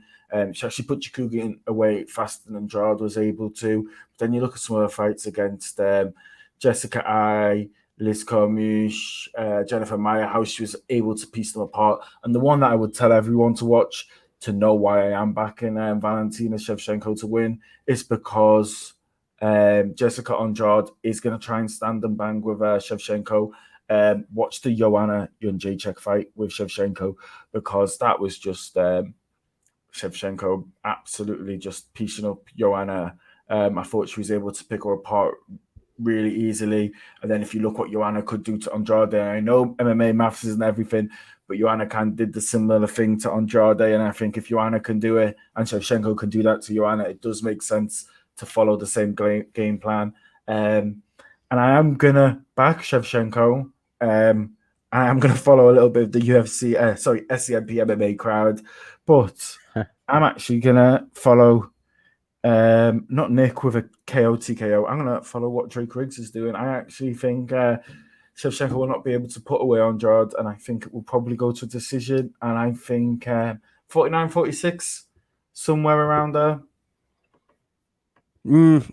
She actually put Chikugian away faster than Andrade was able to. But then you look at some of her fights against Jessica Ai, Liz Cormish, Jennifer Meyer, how she was able to piece them apart. And the one that I would tell everyone to watch to know why I am backing Valentina Shevchenko to win is because Jessica Andrade is going to try and stand and bang with Shevchenko. Watch the Joanna Jędrzejczyk fight with Shevchenko, because that was just Shevchenko absolutely just piecing up Joanna. I thought she was able to pick her apart really easily. And then if you look what Joanna could do to Andrade, I know MMA maths isn't everything, but Joanna did the similar thing to Andrade. And I think if Joanna can do it and Shevchenko can do that to Joanna, it does make sense to follow the same game plan. And I am going to back Shevchenko. I am going to follow a little bit of the SCMP MMA crowd, but I'm actually going to follow not Nick with a KO TKO. I'm going to follow what Drake Riggs is doing. I actually think Shevchenko will not be able to put away Andrade, and I think it will probably go to a decision. And I think 49-46, somewhere around there.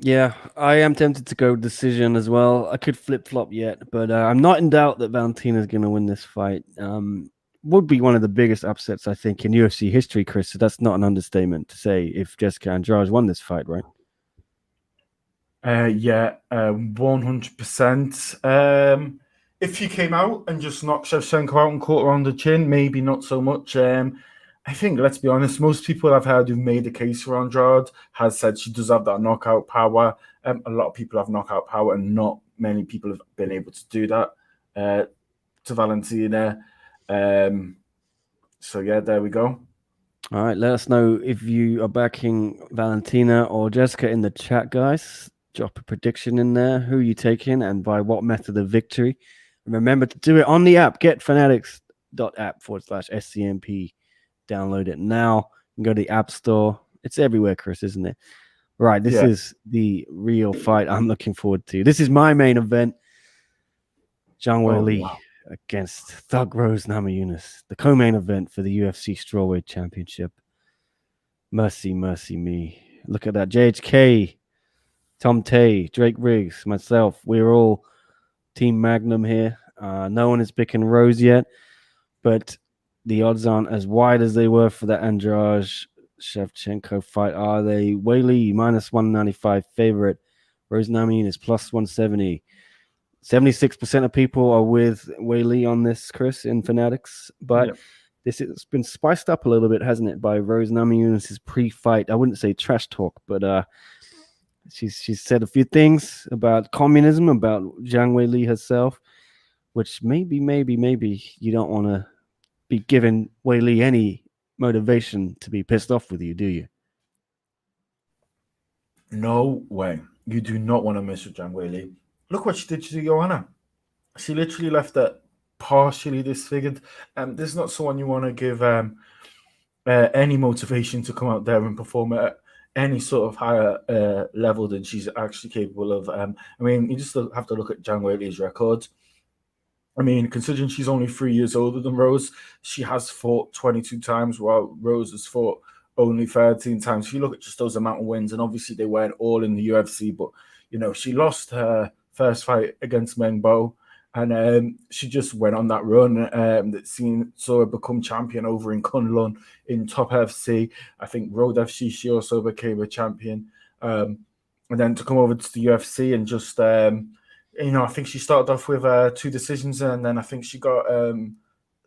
Yeah, I am tempted to go decision as well. I could flip-flop yet, but I'm not in doubt that Valentina's going to win this fight. Would be one of the biggest upsets, I think, in UFC history, Chris. So that's not an understatement to say if Jessica Andrade won this fight, right? 100%. If she came out and just knocked Shevchenko out and caught her on the chin, maybe not so much. I think, let's be honest, most people I've heard who've made the case for Andrade has said she does have that knockout power. A lot of people have knockout power, and not many people have been able to do that to Valentina. So yeah, there we go. All right, let us know if you are backing Valentina or Jessica in the chat, guys. Drop a prediction in there. Who are you taking and by what method of victory? And remember to do it on the app. getfanatics.app/SCMP. Download it now and go to the App Store. It's everywhere, Chris, isn't it? Right, this is the real fight I'm looking forward to. This is my main event. Zhang Weili against Thug Rose Namajunas, the co-main event for the UFC Strawweight Championship. Mercy, mercy me. Look at that. JHK, Tom Tay, Drake Riggs, myself. We're all Team Magnum here. No one is picking Rose yet, but the odds aren't as wide as they were for the Andrade Shevchenko fight, are they? Weili, minus 195 favorite. Rose Namajunas, plus 170. 76% of people are with Weili on this, Chris, in Fanatics. But this has been spiced up a little bit, hasn't it, by Rose Namajunas' pre-fight. I wouldn't say trash talk, but she's said a few things about communism, about Zhang Weili herself, which maybe you don't want to be giving Weili any motivation to be pissed off with you, do you? No way. You do not want to mess with Zhang Weili. Look what she did to Joanna. She literally left her partially disfigured. This is not someone you want to give any motivation to come out there and perform at any sort of higher level than she's actually capable of. I mean, you just have to look at Zhang Weili's record. I mean, considering she's only 3 years older than Rose, she has fought 22 times, while Rose has fought only 13 times. If you look at just those amount of wins, and obviously they weren't all in the UFC, but, you know, she lost her first fight against Meng Bo, and she just went on that run that saw her become champion over in Kunlun in Top FC. I think Road FC, she also became a champion. And then to come over to the UFC and just, you know, I think she started off with 2 decisions, and then I think she got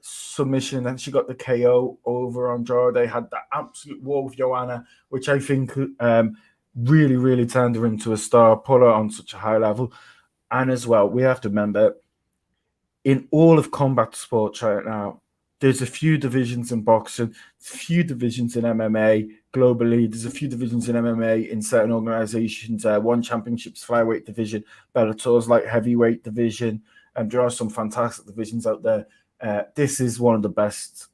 submission, and she got the KO over Andrade. They had that absolute war with Joanna, which I think really, really turned her into a star, put her on such a high level. And as well, we have to remember, in all of combat sports right now, there's a few divisions in boxing, few divisions in MMA globally. There's a few divisions in MMA in certain organizations. One Championship's flyweight division, Bellator's light heavyweight division, and there are some fantastic divisions out there. This is one of the best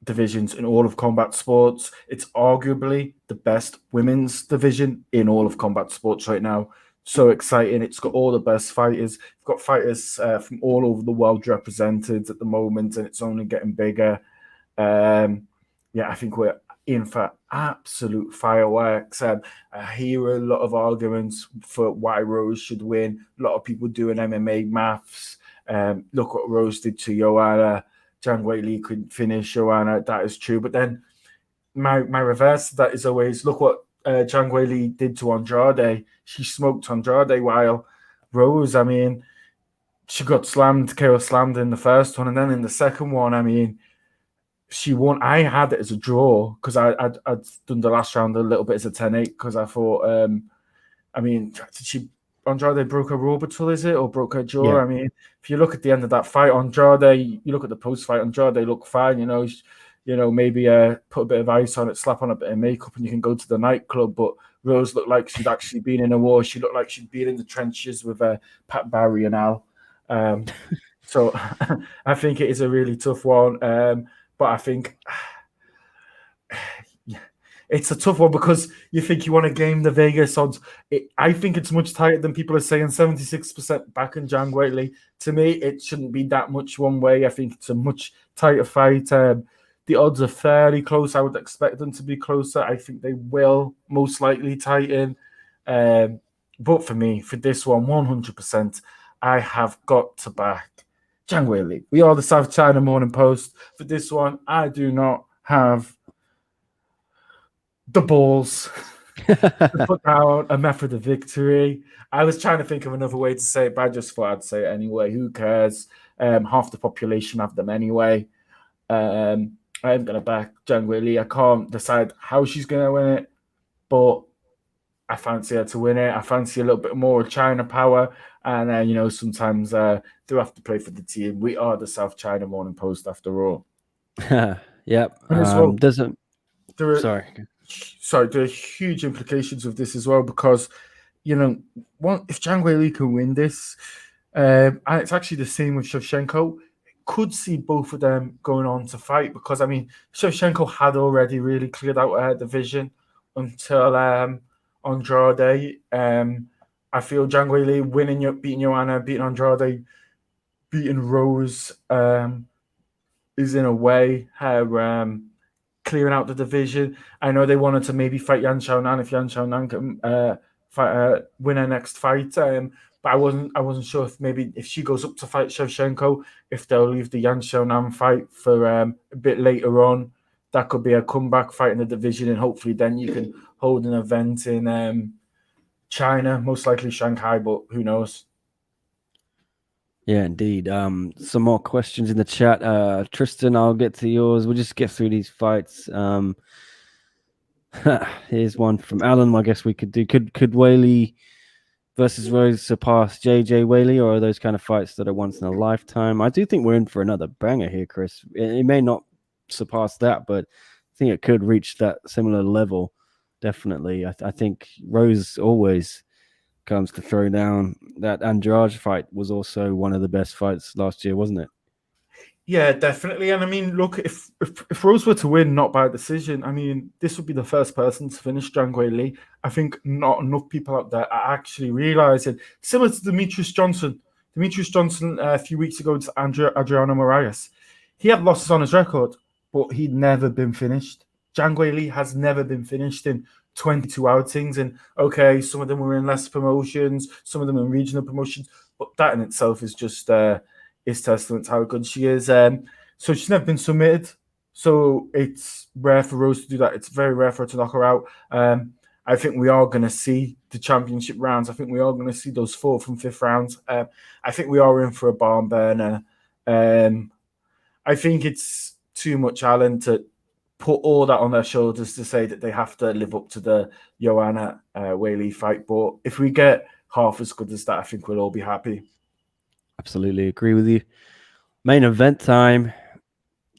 divisions in all of combat sports. It's arguably the best women's division in all of combat sports right now. So exciting. It's got all the best fighters. It's got fighters from all over the world represented at the moment, and it's only getting bigger. Yeah, I think we're in for absolute fireworks. I hear a lot of arguments for why Rose should win. A lot of people doing MMA maths. Look what Rose did to Joanna. Zhang Weili couldn't finish Joanna. That is true. But then my reverse to that is always look what Zhang Weili did to Andrade. She smoked Andrade while Rose, I mean, she got slammed, KO slammed in the first one. And then in the second one, I mean, she won. I had it as a draw because I'd done the last round a little bit as a 10-8 because I thought, I mean, did she Andrade broke her orbital, is it, or broke her jaw? Yeah. I mean, if you look at the end of that fight, Andrade, you look at the post fight, Andrade looked fine. Maybe put a bit of ice on it, slap on a bit of makeup, and you can go to the nightclub. But Rose looked like she'd actually been in a war. She looked like she'd been in the trenches with Pat Barry and Al. So I think it is a really tough one. But I think it's a tough one because you think you want to game the Vegas odds. I think it's much tighter than people are saying. 76% back in Zhang Weili. To me, it shouldn't be that much one way. I think it's a much tighter fight. The odds are fairly close. I would expect them to be closer. I think they will most likely tighten. But for me, for this one, 100%, I have got to back Zhang Weili. We are the South China Morning Post. For this one, I do not have the balls to put down a method of victory. I was trying to think of another way to say it, but I just thought I'd say it anyway. Who cares? Half the population have them anyway. I'm going to back Zhang Weili. I can't decide how she's going to win it, but I fancy her to win it. I fancy a little bit more China power. And, sometimes do have to play for the team. We are the South China Morning Post after all. Yep. Sorry, there are huge implications of this as well because, if Zhang Weili can win this, and it's actually the same with Shevchenko, could see both of them going on to fight because, I mean, Shevchenko had already really cleared out her division until Andrade. I feel Zhang Weili beating Joanna, beating Andrade, beating Rose is in a way her clearing out the division. I know they wanted to maybe fight Yan Xiaonan if Yan Xiaonan can win her next fight. But I wasn't sure if she goes up to fight Shevchenko, if they'll leave the Yan Xiaonan fight for a bit later on. That could be a comeback fight in the division, and hopefully then you can hold an event in China, most likely Shanghai, but who knows? Yeah, indeed. Some more questions in the chat. Tristan, I'll get to yours. We'll just get through these fights. Here's one from Alan. I guess we could do. Could Weili versus Rose surpass JJ Weili, or are those kind of fights that are once in a lifetime? I do think we're in for another banger here, Chris. It may not surpass that, but I think it could reach that similar level. Definitely. I think Rose always comes to throw down. That Andrade fight was also one of the best fights last year, wasn't it? Yeah, definitely. And I mean, look, if Rose were to win, not by decision, I mean, this would be the first person to finish Zhang Weili. I think not enough people out there are actually realizing, similar to Demetrius Johnson. Demetrius Johnson a few weeks ago to Adriano Moraes. He had losses on his record, but he'd never been finished. Zhang Weili has never been finished in 22 outings. And okay, some of them were in less promotions, some of them in regional promotions, but that in itself is just is testament to how good she is. So she's never been submitted. So it's rare for Rose to do that. It's very rare for her to knock her out. I think we are going to see the championship rounds. I think we are going to see those 4th and 5th rounds. I think we are in for a barn burner. I think it's too much Alan to put all that on their shoulders to say that they have to live up to the Joanna Weili fight. But if we get half as good as that, I think we'll all be happy. Absolutely agree with you. Main event time.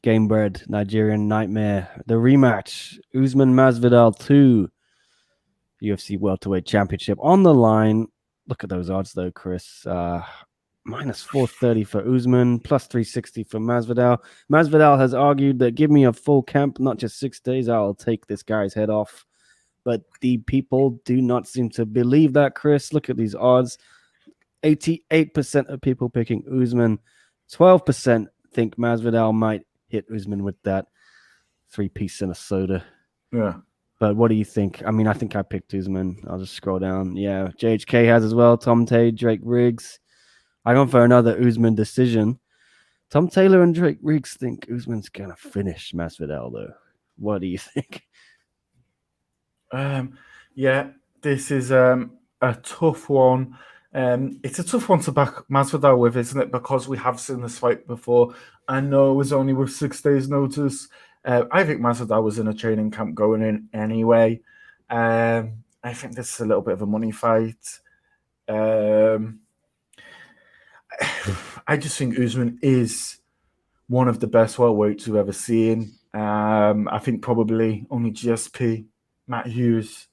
Gamebred, Nigerian Nightmare. The rematch. Usman Masvidal 2. UFC Welterweight Championship on the line. Look at those odds though, Chris. Minus 430 for Usman, plus 360 for Masvidal. Masvidal has argued that give me a full camp, not just 6 days, I'll take this guy's head off. But the people do not seem to believe that, Chris. Look at these odds. 88% of people picking Usman. 12% think Masvidal might hit Usman with that 3-piece and a soda. Yeah. But what do you think? I mean, I think I picked Usman. I'll just scroll down. Yeah, JHK has as well. Tom Tay, Drake Riggs. I gone for another Usman decision. Tom Taylor and Drake Riggs think Usman's gonna finish Masvidal though. What do you think? Yeah, this is a tough one. It's a tough one to back Masvidal with, isn't it? Because we have seen this fight before. I know it was only with 6 days' notice. I think Masvidal was in a training camp going in anyway. I think this is a little bit of a money fight. I just think Usman is one of the best welterweights we've ever seen. I think probably only GSP, Matt Hughes,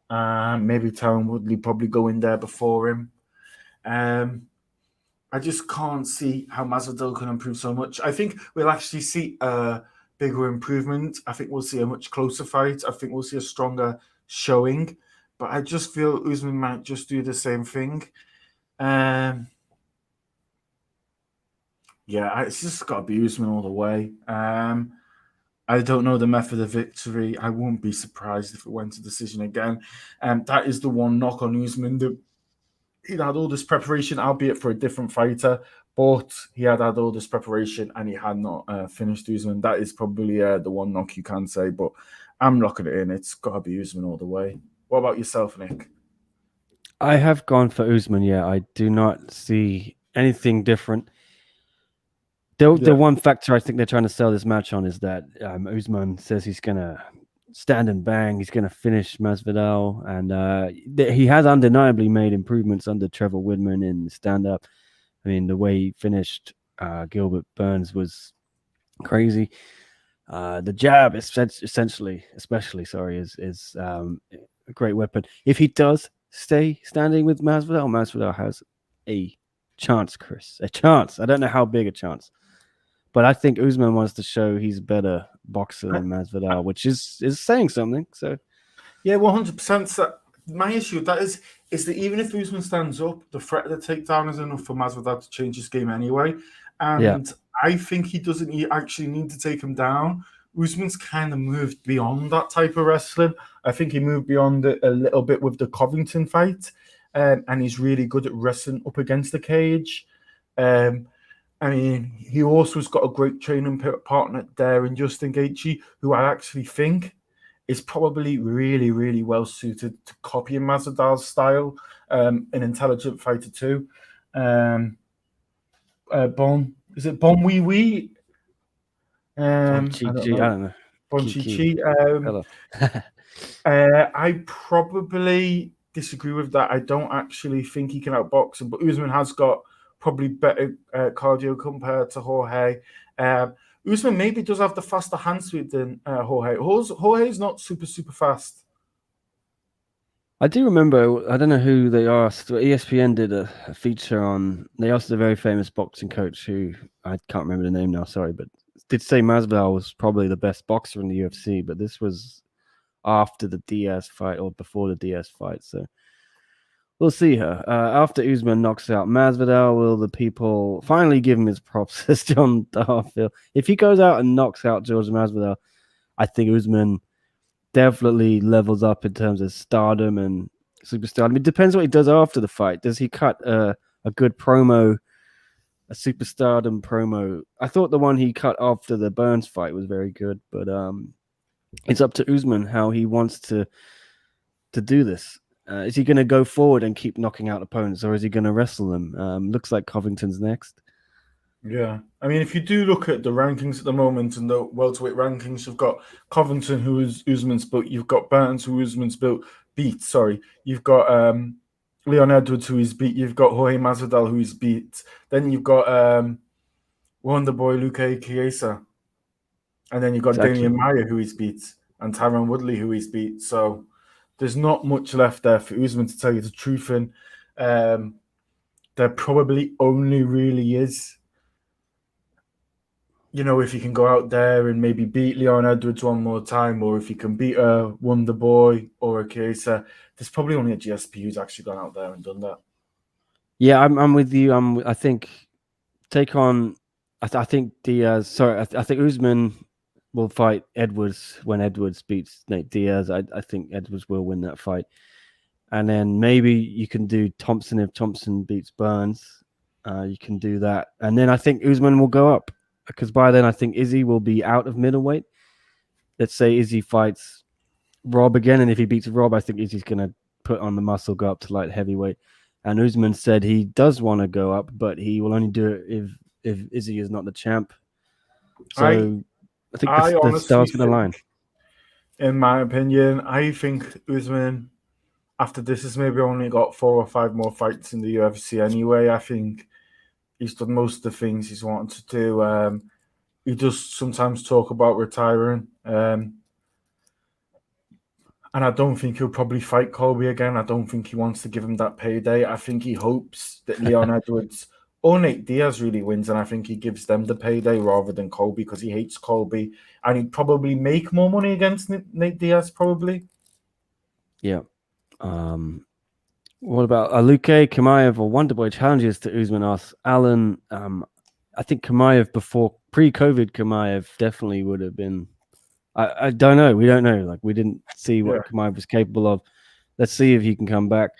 maybe Tyron Woodley probably go in there before him. I just can't see how Masvidal can improve so much. I think we'll actually see a bigger improvement. I think we'll see a much closer fight. I think we'll see a stronger showing. But I just feel Usman might just do the same thing. Yeah, it's just got to be Usman all the way. I don't know the method of victory. I won't be surprised if it went to decision again. That is the one knock on Usman. He'd had all this preparation, albeit for a different fighter, but he had all this preparation and he had not finished Usman. That is probably the one knock you can say, but I'm locking it in. It's got to be Usman all the way. What about yourself, Nick? I have gone for Usman. Yeah, I do not see anything different. The one factor I think they're trying to sell this match on is that Usman says he's going to stand and bang. He's going to finish Masvidal. And he has undeniably made improvements under Trevor Whitman in stand-up. I mean, the way he finished Gilbert Burns was crazy. The jab is especially, is a great weapon. If he does stay standing with Masvidal, Masvidal has a chance, Chris. A chance. I don't know how big a chance. But I think Usman wants to show he's a better boxer than Masvidal, which is saying something. So, yeah, 100%. My issue with that is that even if Usman stands up, the threat of the takedown is enough for Masvidal to change his game anyway. And I think he doesn't actually need to take him down. Usman's kind of moved beyond that type of wrestling. I think he moved beyond it a little bit with the Covington fight, and he's really good at wrestling up against the cage. I mean, he also has got a great training partner there in Justin Gaethje, who I actually think is probably really, really well suited to copying Masvidal's style. An intelligent fighter too. Is it Bon Wee Wee? I don't know. Bon Chi Chi. I probably disagree with that. I don't actually think he can outbox him, but Usman has got probably better cardio compared to Jorge. Usman maybe does have the faster hand sweep than Jorge. Jorge's not super fast. I do remember, I don't know who they asked, ESPN did a feature on, they asked a very famous boxing coach who, I can't remember the name now, sorry, but did say Masvidal was probably the best boxer in the UFC, but this was after the Diaz fight or before the Diaz fight, so we'll see her. After Usman knocks out Masvidal, will the people finally give him his props as John Darfield? If he goes out and knocks out George Masvidal, I think Usman definitely levels up in terms of stardom and superstardom. It depends what he does after the fight. Does he cut a good promo, a superstardom promo? I thought the one he cut after the Burns fight was very good, but it's up to Usman how he wants to do this. Is he going to go forward and keep knocking out opponents, or is he going to wrestle them? Looks like Covington's next. Yeah. I mean, if you do look at the rankings at the moment and the welterweight rankings, you've got Covington, who is Usman's built. You've got Burns, who Usman's beat. Sorry. You've got Leon Edwards, who he's beat. You've got Jorge Masvidal, who he's beat. Then you've got Wonderboy Luque Chiesa. And then you've got Damian Maia, who he's beat. And Tyron Woodley, who he's beat. So there's not much left there for Usman, to tell you the truth. And there probably only really is, you know, if he can go out there and maybe beat Leon Edwards one more time, or if he can beat a Wonderboy or a Chiesa, there's probably only a GSP who's actually gone out there and done that. Yeah, I'm with you. I think take on. I think Diaz. Sorry, I think Usman will fight Edwards when Edwards beats Nate Diaz. I think Edwards will win that fight. And then maybe you can do Thompson if Thompson beats Burns. You can do that. And then I think Usman will go up, because by then I think Izzy will be out of middleweight. Let's say Izzy fights Rob again, and if he beats Rob, I think Izzy's going to put on the muscle, go up to light heavyweight. And Usman said he does want to go up, but he will only do it if Izzy is not the champ. So I think the stars going to align. In my opinion, I think Usman, after this, has maybe only got 4 or 5 more fights in the UFC anyway. I think he's done most of the things he's wanted to do. He does sometimes talk about retiring. And I don't think he'll probably fight Colby again. I don't think he wants to give him that payday. I think he hopes that Leon Edwards or Nate Diaz really wins, and I think he gives them the payday rather than Colby, because he hates Colby. And he'd probably make more money against Nate Diaz, probably. Yeah. What about Aluke, Kamaev, or Wonderboy challenges to Usman? Asks Alan. I think Kamaev pre-COVID, Kamaev definitely would have been. I don't know. We don't know. Like, we didn't see what Kamaev was capable of. Let's see if he can come back.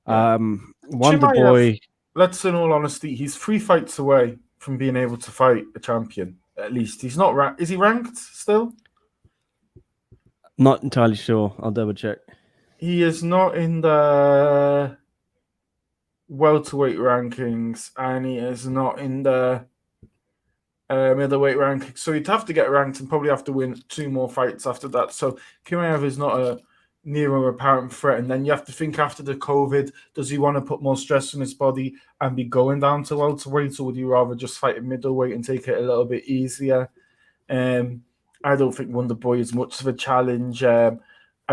Wonderboy. Let's, in all honesty, he's 3 fights away from being able to fight a champion. At least he's not ranked. Is he ranked still? Not entirely sure. I'll double check. He is not in the welterweight rankings, and he is not in the middleweight rankings. So he'd have to get ranked and probably have to win 2 more fights after that. So Kamaev is not a near or apparent threat. And then you have to think, after the COVID, does he want to put more stress on his body and be going down to welterweight, or would he rather just fight in middleweight and take it a little bit easier? I don't think Wonderboy is much of a challenge. I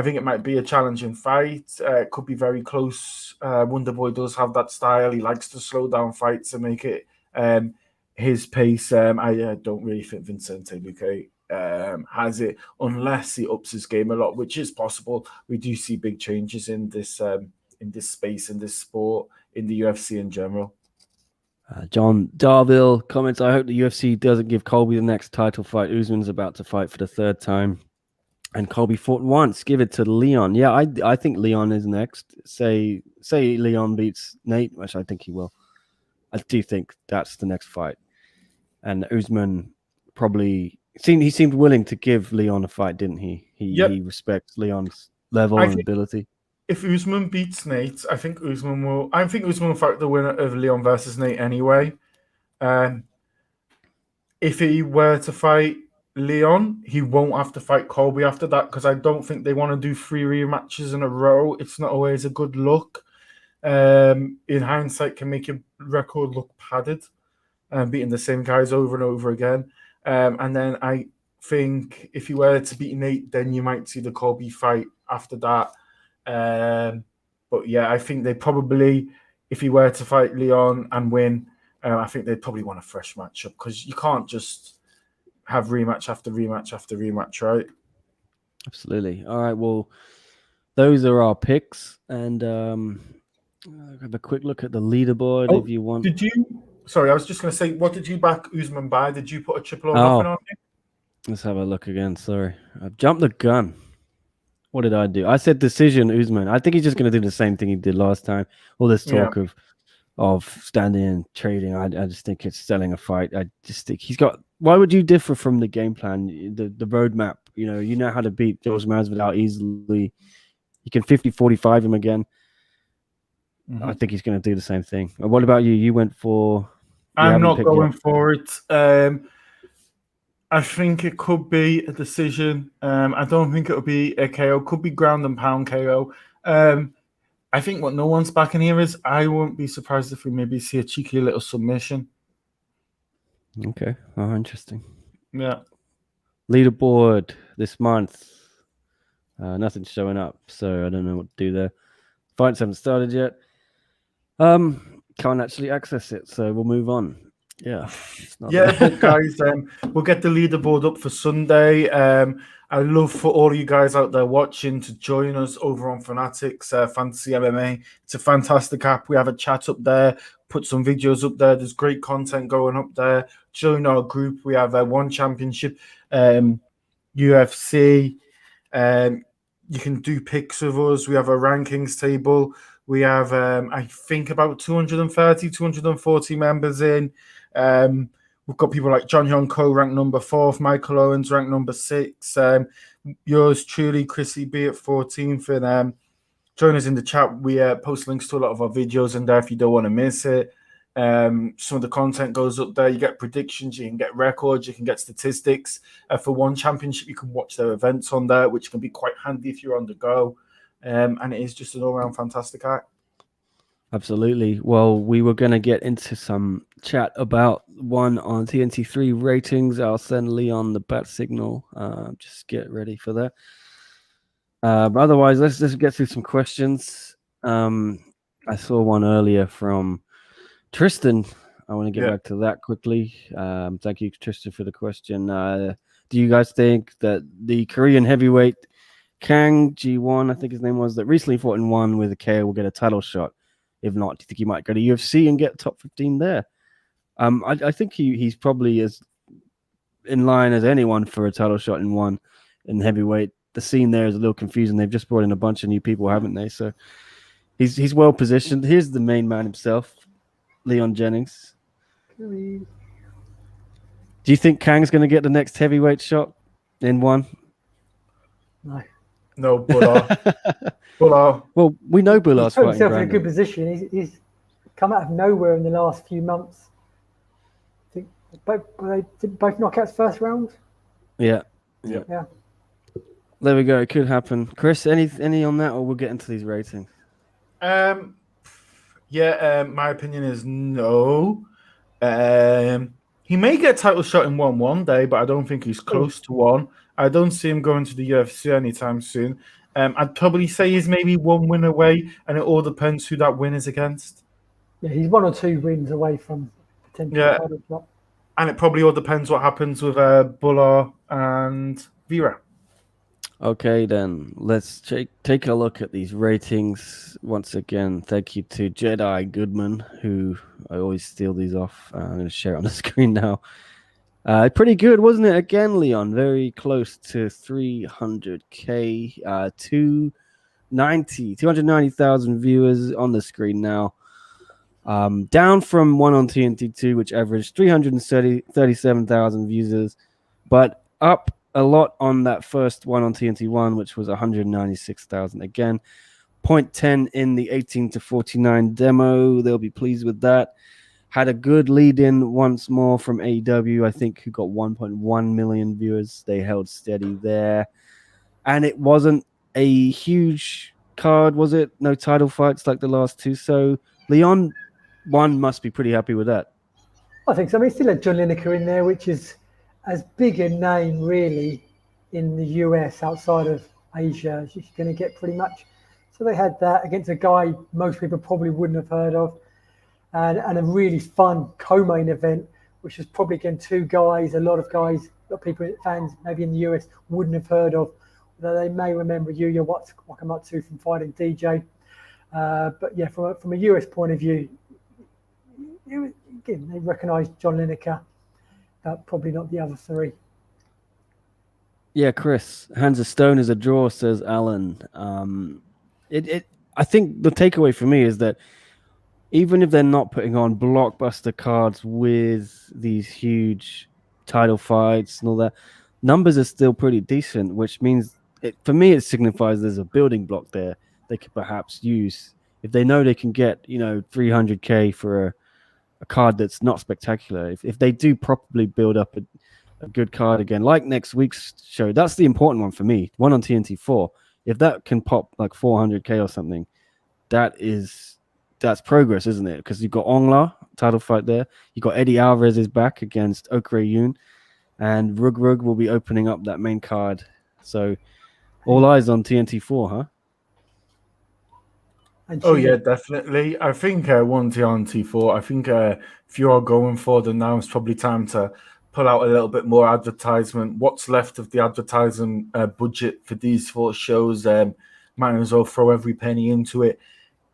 think it might be a challenging fight. It could be very close. Wonderboy does have that style. He likes to slow down fights and make it his pace. I don't really think Vicente Luque has it, unless he ups his game a lot, which is possible. We do see big changes in this space, in this sport, in the UFC in general. John Darville comments, I hope the UFC doesn't give Colby the next title fight. Usman's about to fight for the 3rd time. And Colby fought once. Give it to Leon. Yeah, I think Leon is next. Say Leon beats Nate, which I think he will. I do think that's the next fight. And Usman probably seemed willing to give Leon a fight, didn't he? He respects Leon's level and ability. If Usman beats Nate, I think Usman will fight the winner of Leon versus Nate anyway. If he were to fight Leon, he won't have to fight Colby after that, because I don't think they want to do 3 rematches in a row. It's not always a good look. In hindsight, can make your record look padded, beating the same guys over and over again. And then I think if you were to beat Nate, then you might see the Colby fight after that. But yeah, I think they probably, if he were to fight Leon and win, I think they'd probably want a fresh matchup, because you can't just have rematch after rematch after rematch, right? Absolutely. All right, well, those are our picks, and have a quick look at the leaderboard if you want. Sorry, I was just going to say, what did you back Usman by? Did you put a triple or nothing on it? Let's have a look again. Sorry, I've jumped the gun. What did I do? I said decision Usman. I think he's just going to do the same thing he did last time. All this talk of standing and trading. I just think it's selling a fight. I just think he's got. Why would you differ from the game plan, the roadmap? You know how to beat George Masvidal easily. You can 50-45 him again. Mm-hmm. I think he's going to do the same thing. What about you? You went for. I'm not going for it. I think it could be a decision. I don't think it'll be a KO. Could be ground and pound KO. I think what no one's backing here is, I won't be surprised if we maybe see a cheeky little submission. Okay. Oh, interesting. Yeah. Leaderboard this month. Nothing's showing up, so I don't know what to do there. Fights haven't started yet. Can't actually access it, so we'll move on. Yeah, it's not Yeah, that. but guys, we'll get the leaderboard up for Sunday. I'd love for all of you guys out there watching to join us over on Fanatics Fantasy MMA. It's a fantastic app. We have a chat up there, put some videos up there. There's great content going up there. Join our group. We have one championship, UFC. You can do picks with us. We have a rankings table. We have, I think, about 230, 240 members in. We've got people like John Hyun Ko ranked number 4th, Michael Owens ranked number 6. Yours truly, Chrissy B at 14th. And join us in the chat. We post links to a lot of our videos in there if you don't want to miss it. Some of the content goes up there. You get predictions, you can get records, you can get statistics. For one championship, you can watch their events on there, which can be quite handy if you're on the go. And it is just an all-around fantastic act. Absolutely. Well, we were going to get into some chat about one on TNT3 ratings. I'll send Leon the bat signal. Just get ready for that. But otherwise, let's just get through some questions. I saw one earlier from Tristan. I want to get back to that quickly. Thank you, Tristan, for the question. Do you guys think that the Korean heavyweight Kang G1, I think his name was, that recently fought in one with a KO will get a title shot? If not, do you think he might go to UFC and get top 15 there? I think he's probably as in line as anyone for a title shot in one in heavyweight. The scene there is a little confusing. They've just brought in a bunch of new people, haven't they? So he's well positioned. Here's the main man himself, Leon Jennings. Do you think Kang's going to get the next heavyweight shot in one? No, Buller. Buller. Well, we know Bullar's put fighting himself Brandon. in a good position. He's come out of nowhere in the last few months. I think both knockouts first round. Yeah. There we go. It could happen. Chris, any on that, or we'll get into these ratings? My opinion is no. He may get a title shot in one day, but I don't think he's close to one. I don't see him going to the UFC anytime soon. I'd probably say he's maybe one win away, and it all depends who that win is against. Yeah, he's 1 or 2 wins away from potential title shot. And it probably all depends what happens with Buller and Vera. Okay, then let's take a look at these ratings once again. Thank you to Jedi Goodman, who I always steal these off. I'm going to share it on the screen now. Pretty good, wasn't it? Again, Leon, very close to 300K, 290,000 viewers on the screen now. Down from one on TNT2, which averaged 337,000 users, but up a lot on that first one on TNT1, which was 196,000. Again, 0.10 in the 18 to 49 demo. They'll be pleased with that. Had a good lead in once more from AEW, I think, who got 1.1 million viewers. They held steady there. And it wasn't a huge card, was it? No title fights like the last two. So Leon, one must be pretty happy with that. I think so. I mean, still had John Lineker in there, which is as big a name really in the US outside of Asia as you're going to get pretty much. So they had that against a guy most people probably wouldn't have heard of, and a really fun co-main event, which was probably again two guys, a lot of people, fans maybe in the US wouldn't have heard of, although they may remember Yuya Wakamatsu from fighting DJ. But yeah, from a US point of view, again, they recognised John Lineker, probably not the other three. Yeah, Chris, Hands of Stone is a draw, says Alan. I think the takeaway for me is that even if they're not putting on blockbuster cards with these huge title fights and all that, numbers are still pretty decent, which means for me it signifies there's a building block there they could perhaps use if they know they can get 300K for a card that's not spectacular. If they do properly build up a good card again, like next week's show, that's the important one for me. One on TNT4. If that can pop like 400K or something, that's progress, isn't it? Because you've got Ongla title fight there. You got Eddie Alvarez is back against Okre Yoon, and Rug will be opening up that main card. So all eyes on TNT4, huh? And Oh, she yeah, definitely. I think one TNT4, I think if you are going for them now, it's probably time to pull out a little bit more advertisement. What's left of the advertising budget for these 4 shows? Might as well throw every penny into it.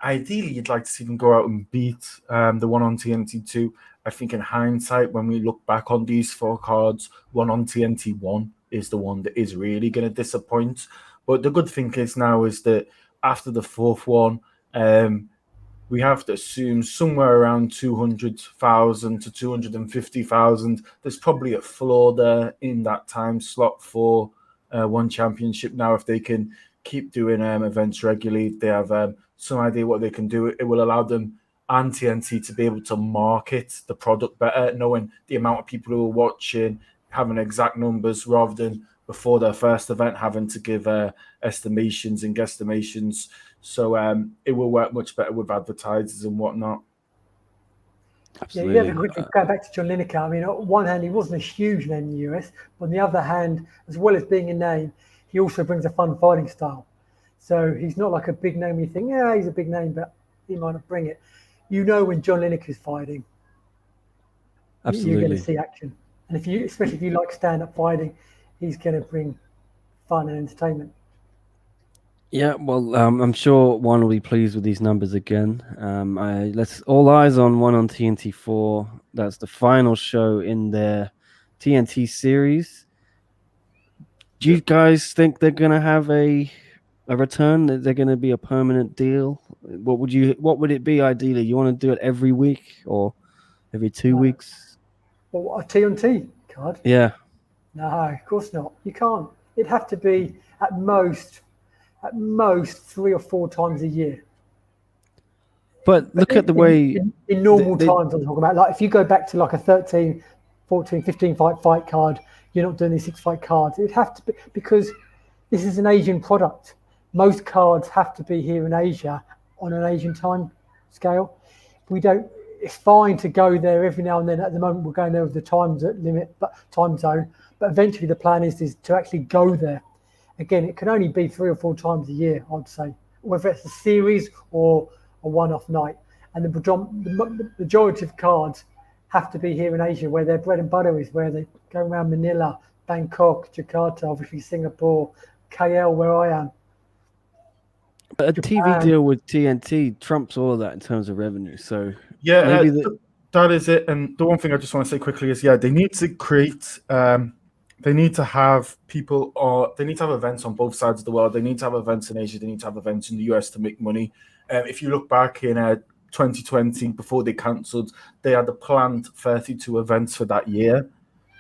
Ideally, you'd like to see them go out and beat the one on TNT2. I think in hindsight, when we look back on these 4 cards, one on TNT1 is the one that is really going to disappoint. But the good thing is now is that after the 4th one, we have to assume somewhere around 200,000 to 250,000. There's probably a floor there in that time slot for one championship. Now, if they can keep doing events regularly, they have some idea what they can do. It will allow them and TNT to be able to market the product better, knowing the amount of people who are watching, having exact numbers rather than before their first event having to give estimations and guesstimations. So it will work much better with advertisers and whatnot. Absolutely. Yeah, quickly go back to John Lineker. I mean, on one hand, he wasn't a huge name in the US, but on the other hand, as well as being a name, he also brings a fun fighting style. So he's not like a big name. You think, yeah, he's a big name, but he might not bring it. You know, when John Lineker's fighting, Absolutely. you're going to see action. And especially if you like stand-up fighting, he's going to bring fun and entertainment. Yeah, well, I'm sure one will be pleased with these numbers again. Let's all eyes on one on TNT4. That's the final show in their TNT series. Do you guys think they're gonna have a return? That they're gonna be a permanent deal? What would it be ideally? You want to do it every week or every 2 weeks? Well, a TNT card? Yeah. No, of course not. You can't. It'd have to be at most 3 or 4 times a year. But look at the way in normal times I'm talking about. Like if you go back to like a 13, 14, 15 fight card, you're not doing these 6 fight cards. It'd have to be, because this is an Asian product. Most cards have to be here in Asia on an Asian time scale. It's fine to go there every now and then. At the moment, we're going there with the time zone. But eventually, the plan is to actually go there. Again, it can only be 3 or 4 times a year, I'd say, whether it's a series or a one-off night. And the majority of cards have to be here in Asia, where their bread and butter is, where they go around Manila, Bangkok, Jakarta, obviously Singapore, KL, where I am. But a TV deal with TNT trumps all of that in terms of revenue. So yeah, maybe that is it. And the one thing I just want to say quickly is, they need to create. They need to have people, or they need to have events on both sides of the world. They need to have events in Asia. They need to have events in the US to make money. If you look back in 2020, before they cancelled, they had a planned 32 events for that year.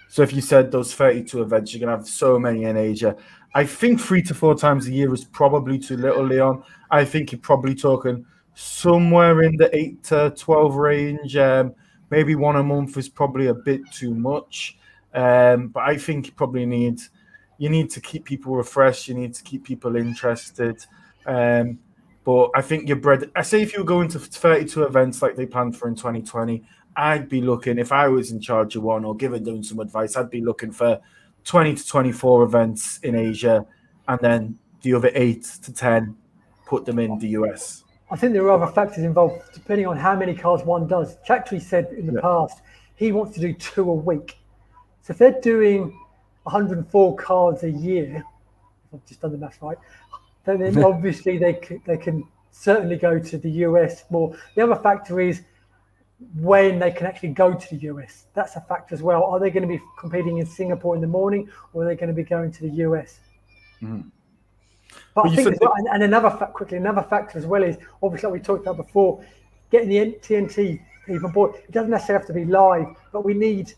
So if you said those 32 events, you're going to have so many in Asia. I think 3 to 4 times a year is probably too little, Leon. I think you're probably talking somewhere in the 8 to 12 range. Maybe 1 a month is probably a bit too much. But I think you need to keep people refreshed. You need to keep people interested. But I think I say if you were going to 32 events like they planned for in 2020, I'd be looking, if I was in charge of one or giving them some advice, I'd be looking for 20 to 24 events in Asia, and then the other 8 to 10, put them in the US. I think there are other factors involved, depending on how many cards one does. Chatry said in the past, he wants to do 2 a week. So if they're doing 104 cards a year, if I've just done the math right, then obviously they can certainly go to the US more. The other factor is when they can actually go to the US. That's a factor as well. Are they going to be competing in Singapore in the morning, or are they going to be going to the US? Mm-hmm. But I think, and another factor as well is, obviously, like we talked about before, getting the TNT people on board. It doesn't necessarily have to be live, but we need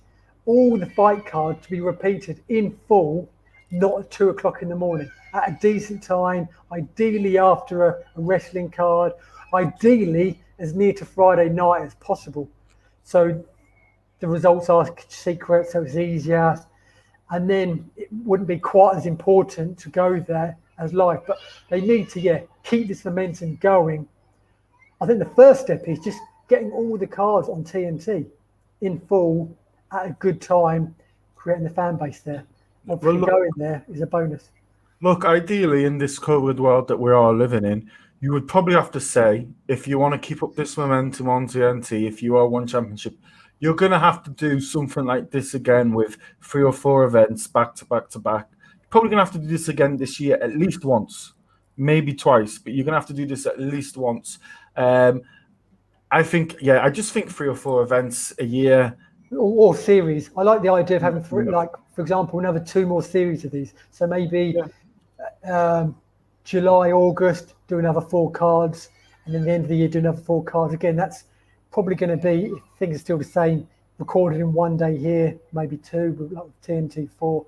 all the fight cards to be repeated in full, not at 2 o'clock in the morning, at a decent time, ideally after a wrestling card, ideally as near to Friday night as possible. So the results are secret, so it's easier. And then it wouldn't be quite as important to go there as live. But they need to, keep this momentum going. I think the first step is just getting all the cards on TNT in full at a good time, creating the fan base there. Obviously, going there is a bonus. Look, ideally in this COVID world that we're all living in, you would probably have to say, if you want to keep up this momentum on TNT, if you are one championship, you're going to have to do something like this again with 3 or 4 events back to back to back. You're probably going to have to do this again this year at least once, maybe twice, but you're going to have to do this at least once. I just think 3 or 4 events a year. Or series. I like the idea of having, for example, another 2 more series of these. So maybe July, August, do another 4 cards, and then the end of the year do another 4 cards. Again, that's probably going to be, if things are still the same, recorded in one day here, maybe 2, but like TNT 4.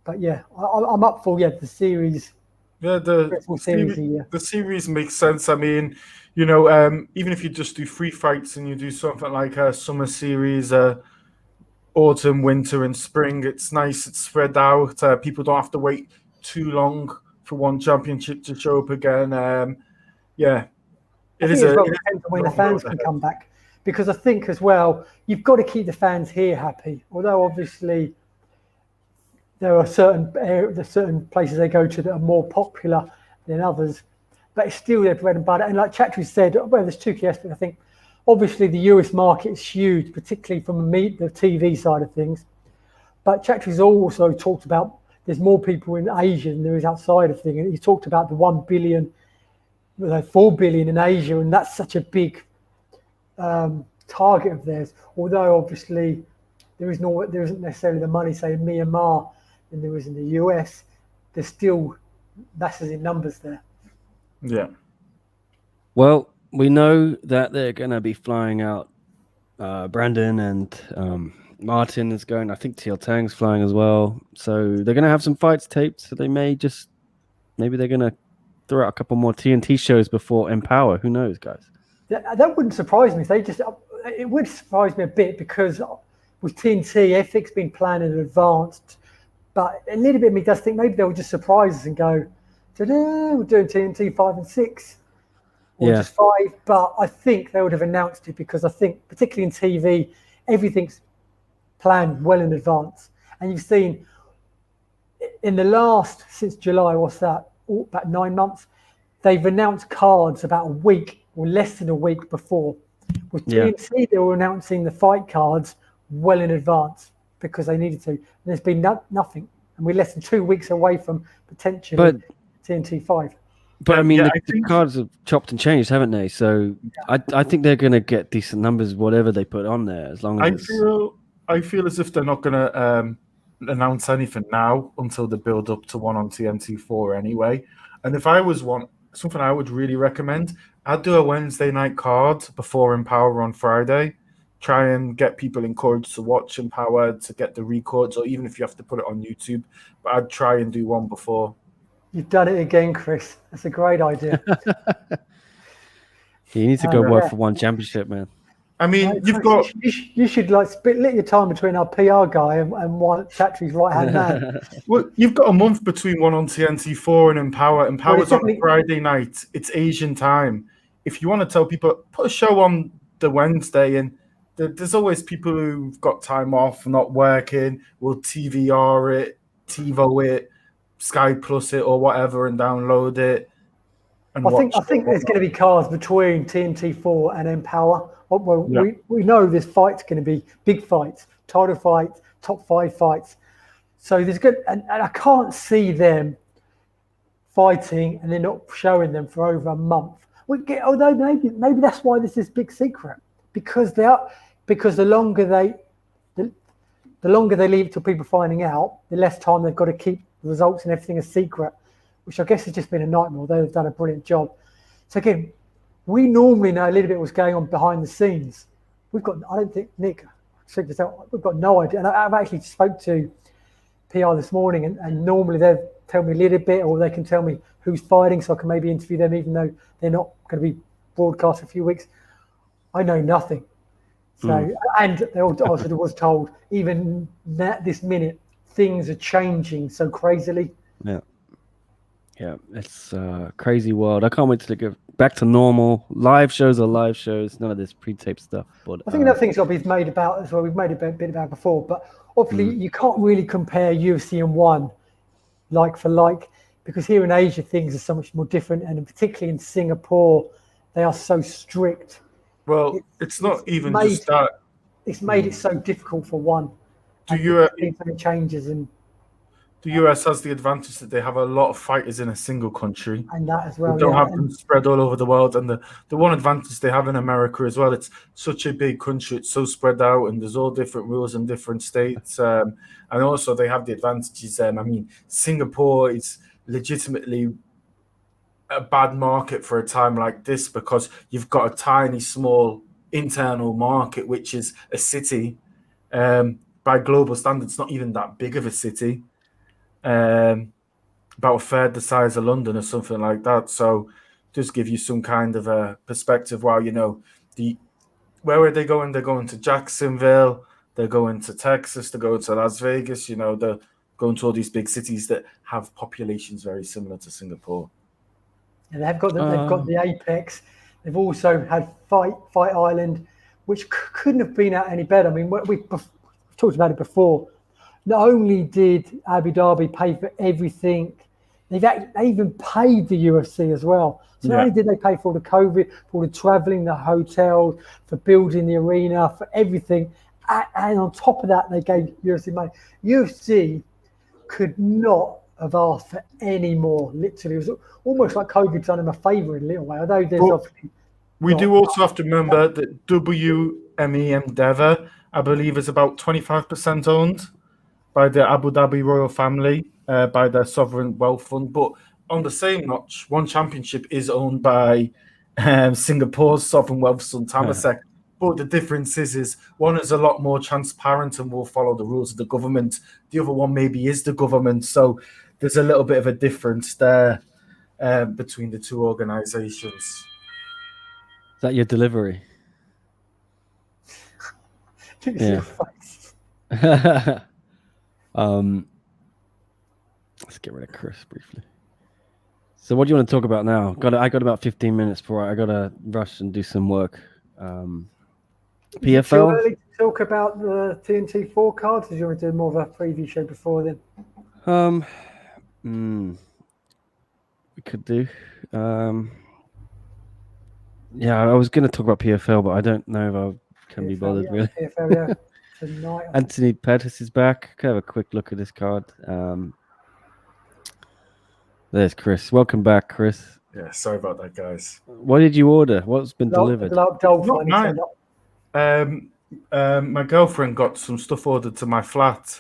But yeah, I'm up for the series. Yeah, the series makes sense. I mean, even if you just do 3 fights and you do something like a summer series, autumn, winter, and spring, it's nice. It's spread out. People don't have to wait too long for one championship to show up again. It is. It depends on when the fans can come back, because I think as well you've got to keep the fans here happy. Although obviously there are certain places they go to that are more popular than others, but it's still their bread and butter. And like Chapter said, well, there's 2 key aspects. I think obviously the US market is huge, particularly from the TV side of things. But Chapter's also talked about there's more people in Asia than there is outside of things. And he talked about the 1 billion, 4 billion in Asia, and that's such a big target of theirs. Although obviously there isn't necessarily the money, say in Myanmar, than there is in the US. There's still masses in numbers there. Yeah. Well, we know that they're going to be flying out. Brandon and Martin is going. I think TL Tang's flying as well. So they're going to have some fights taped. So maybe they're going to throw out a couple more TNT shows before Empower. Who knows, guys? That wouldn't surprise me. It would surprise me a bit, because with TNT, everything's been planned in advance. But a little bit of me does think maybe they'll just surprise us and go, we're doing TNT 5 and 6, or just 5. But I think they would have announced it, because I think, particularly in TV, everything's planned well in advance. And you've seen in since July, about 9 months, they've announced cards about a week or less than a week before. With TNT, they were announcing the fight cards well in advance because they needed to. And there's been nothing. And we're less than 2 weeks away from potentially TNT 5. But I mean, the cards have chopped and changed, haven't they? So I think they're going to get decent numbers, whatever they put on there, as long as I feel as if they're not going to announce anything now until the build up to one on TNT 4 anyway. And if I was something I would really recommend, I'd do a Wednesday night card before Empower on Friday. Try and get people encouraged to watch Empower, to get the records, or even if you have to put it on YouTube. But I'd try and do one before. You've done it again, Chris. That's a great idea. You need to go work for one championship, man. I mean, you should split your time between our PR guy and one Chatri's right-hand man. Well, you've got a month between one on TNT 4 and Empower. Empower's on a Friday night. It's Asian time. If you want to tell people, put a show on the Wednesday, and there's always people who've got time off, not working, will TVR it, TiVo it, Sky Plus it, or whatever, and download it. And I think there's going to be cards between TNT 4 and Empower. Well, we know this fight's going to be big fights, title fights, top 5 fights. So there's good, and I can't see them fighting and then not showing them for over a month. Although maybe that's why this is big secret, because the longer they leave it to people finding out, the less time they've got to keep the results and everything a secret, which I guess has just been a nightmare. Although they've done a brilliant job. So again, we normally know a little bit what's going on behind the scenes. I don't think Nick checked this out. We've got no idea. And I've actually spoke to PR this morning, and normally they'll tell me a little bit, or they can tell me who's fighting, so I can maybe interview them, even though they're not going to be broadcast for a few weeks. I know nothing. So, and they also was told, even this minute, things are changing so crazily. Yeah, it's a crazy world. I can't wait to get back to normal. Live shows are live shows. None of this pre-tape stuff. But I think another thing's got to be made about as well. We've made a bit about it before, but obviously you can't really compare UFC and 1 like for like. because here in Asia things are so much more different, and particularly in Singapore, they are so strict. Well, it's not even just that. It's made it so difficult for one. The changes, and the US has the advantage that they have a lot of fighters in a single country. And that as well. They don't have them spread all over the world. And the one advantage they have in America as well, it's such a big country, it's so spread out, and there's all different rules in different states. And also they have the advantages. I mean, Singapore is legitimately a bad market for a time like this because you've got a tiny, small internal market, which is a city. By global standards, not even that big of a city. About a third the size of London or something like that. So just give you some kind of a perspective. Wow, where are they going? They're going to Jacksonville, they're going to Texas, they're going to Las Vegas, they're going to all these big cities that have populations very similar to Singapore. And they've got the Apex. They've also had Fight Island, which couldn't have been out any better. I mean, we've talked about it before. Not only did Abu Dhabi pay for everything, they even paid the UFC as well. So not only did they pay for all the COVID, for all the traveling, the hotels, for building the arena, for everything, and on top of that, they gave UFC money. UFC could not have asked for any more. Literally, it was almost like COVID done them a favour in a little way. Although we do also have to remember that WME Endeavour, I believe, is about 25% owned by the Abu Dhabi royal family, by their sovereign wealth fund. But on the same notch, one championship is owned by Singapore's sovereign wealth fund, Temasek. But the difference is one is a lot more transparent and will follow the rules of the government. The other one maybe is the government. So there's a little bit of a difference there between the two organizations. Is that your delivery? Yeah. Let's get rid of Chris briefly. So what do you want to talk about now? I got about 15 minutes before I got to rush and do some work. PFL? Is it too early to talk about the TNT 4 cards? Or do you want to do more of a preview show before then? We could do. Yeah, I was going to talk about PFL, but I don't know if I can be bothered really. PFL, yeah. Tonight. Anthony Pettis is back. Can I have a quick look at this card? There's Chris. Welcome back, Chris. Yeah, sorry about that, guys. What did you order? What's been delivered? My girlfriend got some stuff ordered to my flat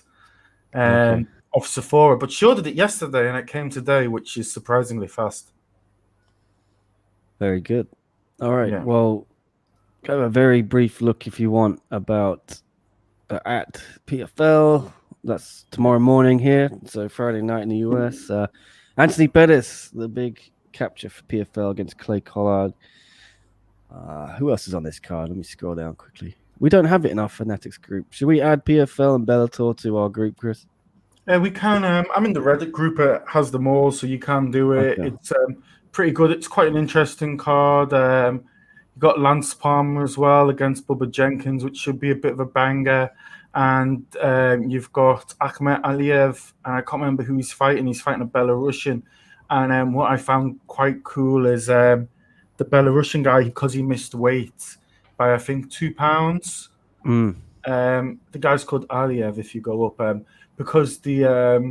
off Sephora, but she ordered it yesterday and it came today, which is surprisingly fast. Very good. All right. Yeah. Well, have a very brief look if you want about at PFL. That's tomorrow morning here, so Friday night in the US. Anthony Pettis, the big capture for PFL against Clay Collard. Who else is on this card? Let me scroll down quickly. We don't have it in our Fanatics group. Should we add PFL and Bellator to our group, Chris? Yeah, we can. I'm in the Reddit group. It has them all, so you can do it. Okay. It's pretty good. It's quite an interesting card. You've got Lance Palmer as well against Bubba Jenkins, which should be a bit of a banger. And you've got Akhmet Aliyev, and I can't remember who he's fighting. He's fighting a Belarusian. And what I found quite cool is the Belarusian guy, because he missed weight by, I think, 2 pounds. The guy's called Aliyev, if you go up. Because Aliyev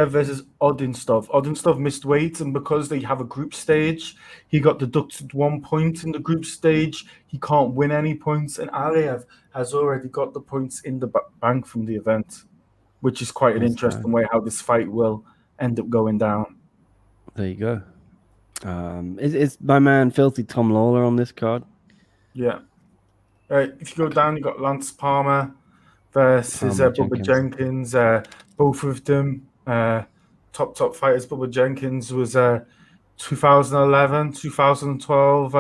versus Odinstov. Odinstov missed weight, and because they have a group stage, he got deducted 1 point in the group stage. He can't win any points, and Aliyev has already got the points in the bank from the event, which is quite an interesting way how this fight will end up going down. There you go. Is my man Filthy Tom Lawler on this card? Yeah. If you go down, you got Lance Palmer versus Bubba Jenkins. Both of them top fighters. Bubba Jenkins was 2011, 2012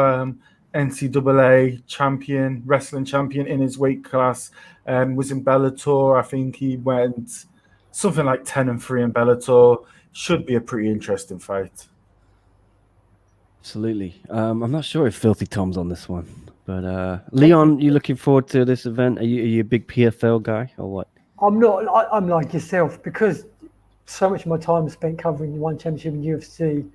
NCAA champion, wrestling champion in his weight class. Was in Bellator. I think he went something like 10-3 in Bellator. Should be a pretty interesting fight. Absolutely. I'm not sure if Filthy Tom's on this one, but Leon, you looking forward to this event? Are you a big PFL guy or what? I'm not. I'm like yourself, because so much of my time is spent covering one championship in UFC.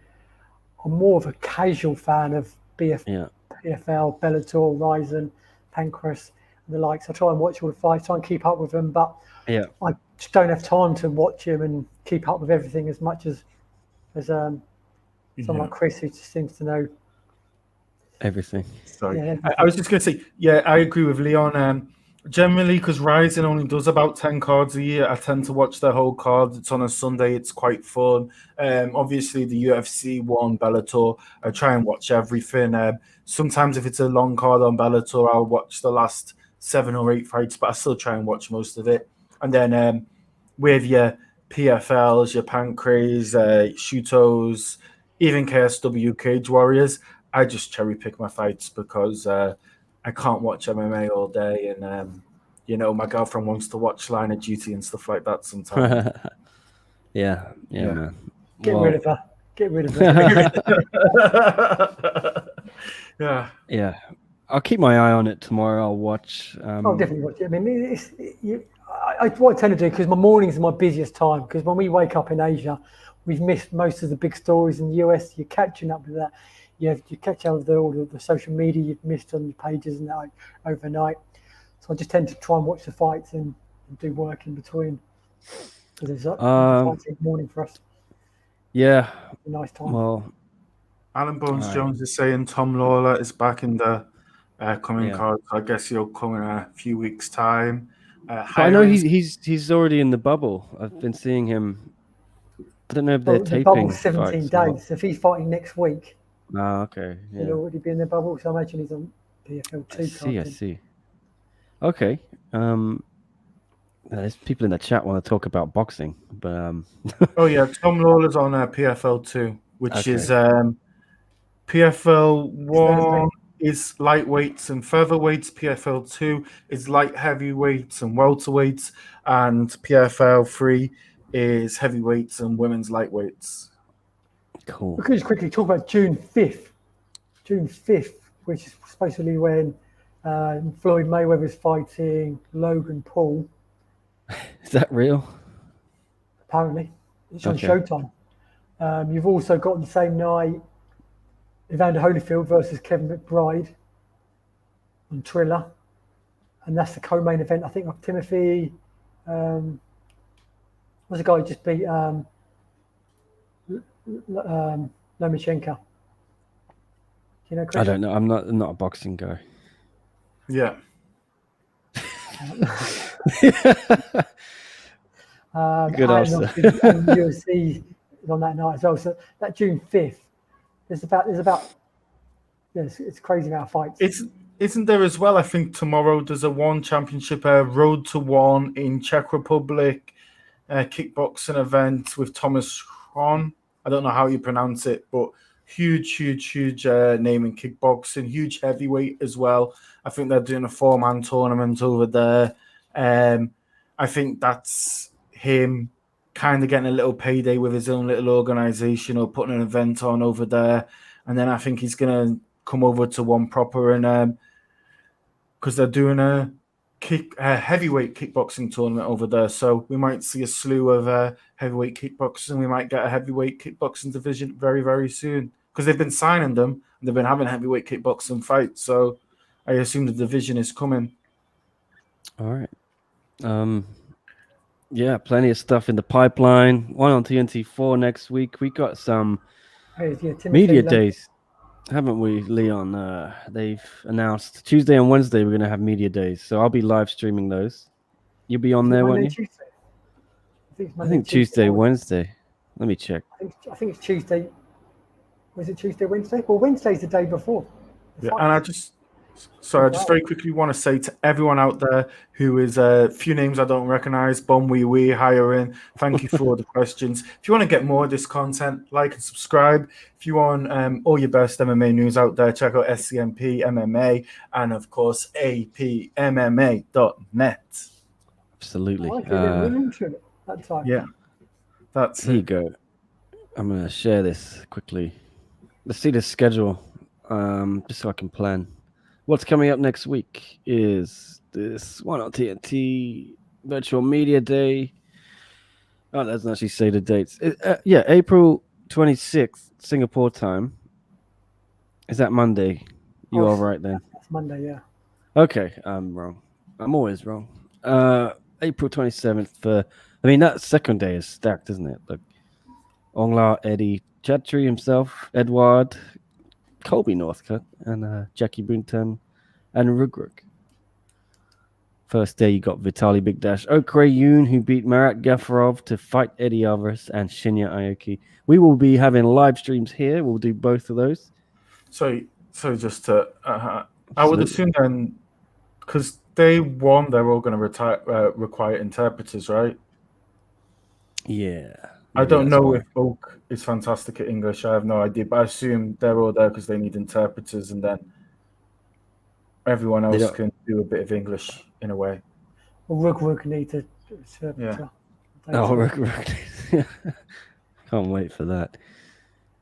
I'm more of a casual fan of PFL, Bellator, Ryzen, Pancras, and the likes. I try and watch all the fights, try and keep up with them, but I just don't have time to watch them and keep up with everything as much as someone like Chris, who just seems to know everything. Sorry, I was just going to say, I agree with Leon. Generally, because Ryzen only does about 10 cards a year, I tend to watch the whole card. It's on a Sunday. It's quite fun. Obviously, the UFC one, Bellator, I try and watch everything. Sometimes if it's a long card on Bellator, I'll watch the last 7 or 8 fights, but I still try and watch most of it. And then with your PFLs, your Pancras, Shutos, even KSW Cage Warriors, I just cherry pick my fights because I can't watch MMA all day, and my girlfriend wants to watch Line of Duty and stuff like that sometimes. Yeah, man. Get rid of her. Yeah. I'll keep my eye on it tomorrow. I'll watch. I'll definitely watch it. I mean, what I tend to do, because my mornings are my busiest time, because when we wake up in Asia, we've missed most of the big stories in the US. You're catching up with that. You catch up with all the social media you've missed on your pages and that overnight. So I just tend to try and watch the fights and do work in between. Because there's fights in the morning for us. Yeah. A nice time. Well, Alan Bones Jones is saying Tom Lawler is back in the coming card. I guess he'll come in a few weeks' time. I know he's already in the bubble. I've been seeing him. I don't know if they're taping. The bubble's 17 days. If he's fighting next week. Oh, okay. He'll already be in the bubble, so I imagine he's on PFL 2. I see. Okay. There's people in the chat want to talk about boxing, but Tom Lawler's on PFL 2, which is PFL 1 is lightweights and featherweights. PFL 2 is light heavyweights and welterweights, and PFL 3 is heavyweights and women's lightweights. Cool. We could just quickly talk about June 5th, which is supposedly when Floyd Mayweather's fighting Logan Paul. Is that real? Apparently. It's on Showtime. You've also got the same night Evander Holyfield versus Kevin McBride on Triller. And that's the co-main event, I think, of Timothy. What's the guy who just beat Lomachenko? Do you know, Chris? I don't know. I'm not a boxing guy. Yeah. Good answer. UFC is on that night as well. So that June 5th, it's crazy amount of fights. Isn't there as well? I think tomorrow there's a one championship, Road to One in Czech Republic, kickboxing event with Thomas Hron. I don't know how you pronounce it, but huge name in kickboxing, huge heavyweight as well. I think they're doing a 4-man tournament over there. I think that's him kind of getting a little payday with his own little organization or putting an event on over there. And then I think he's going to come over to One Proper and because they're doing a heavyweight kickboxing tournament over there. So we might see a slew of heavyweight kickboxers, and we might get a heavyweight kickboxing division very, very soon because they've been signing them and they've been having heavyweight kickboxing fights. So I assume the division is coming. All right. Yeah, plenty of stuff in the pipeline. One on TNT4 next week. We got some media days, haven't we, Leon? They've announced Tuesday and Wednesday we're going to have media days. So I'll be live streaming those. You'll be on there, won't you? I think Tuesday, Wednesday. Let me check. I think it's Tuesday. Was it Tuesday, Wednesday? Well, Wednesday's the day before. And I just very quickly want to say to everyone out there who is a few names I don't recognize, Bon Wee Wee, hiring. Thank you for the questions. If you want to get more of this content, like and subscribe. If you want all your best MMA news out there, check out SCMP MMA and of course APMMA.net. Absolutely. That's here you go. I'm gonna share this quickly. Let's see the schedule, just so I can plan. What's coming up next week is this one on TNT Virtual Media Day. Oh, that doesn't actually say the dates. Yeah, April 26th, Singapore time. Is that Monday? You are right then. That's Monday, yeah. Okay, I'm wrong. I'm always wrong. April 27th that second day is stacked, isn't it? Like Ongla, Eddie, Chatri himself, Edward, Colby Northcutt, and Jackie Boonton, and Rugruk. First day, you got Vitaly Big Dash, Okray Yoon, who beat Marat Gafarov to fight Eddie Alvarez and Shinya Aoki. We will be having live streams here. We'll do both of those. So just to, I would assume then, because day one, they're all going to require interpreters, right? Yeah. I don't know if Oak is fantastic at English. I have no idea, but I assume they're all there because they need interpreters, and then everyone else can do a bit of English in a way. Well, Rug need to interpreter. Yeah. Oh, Rug. Can't wait for that.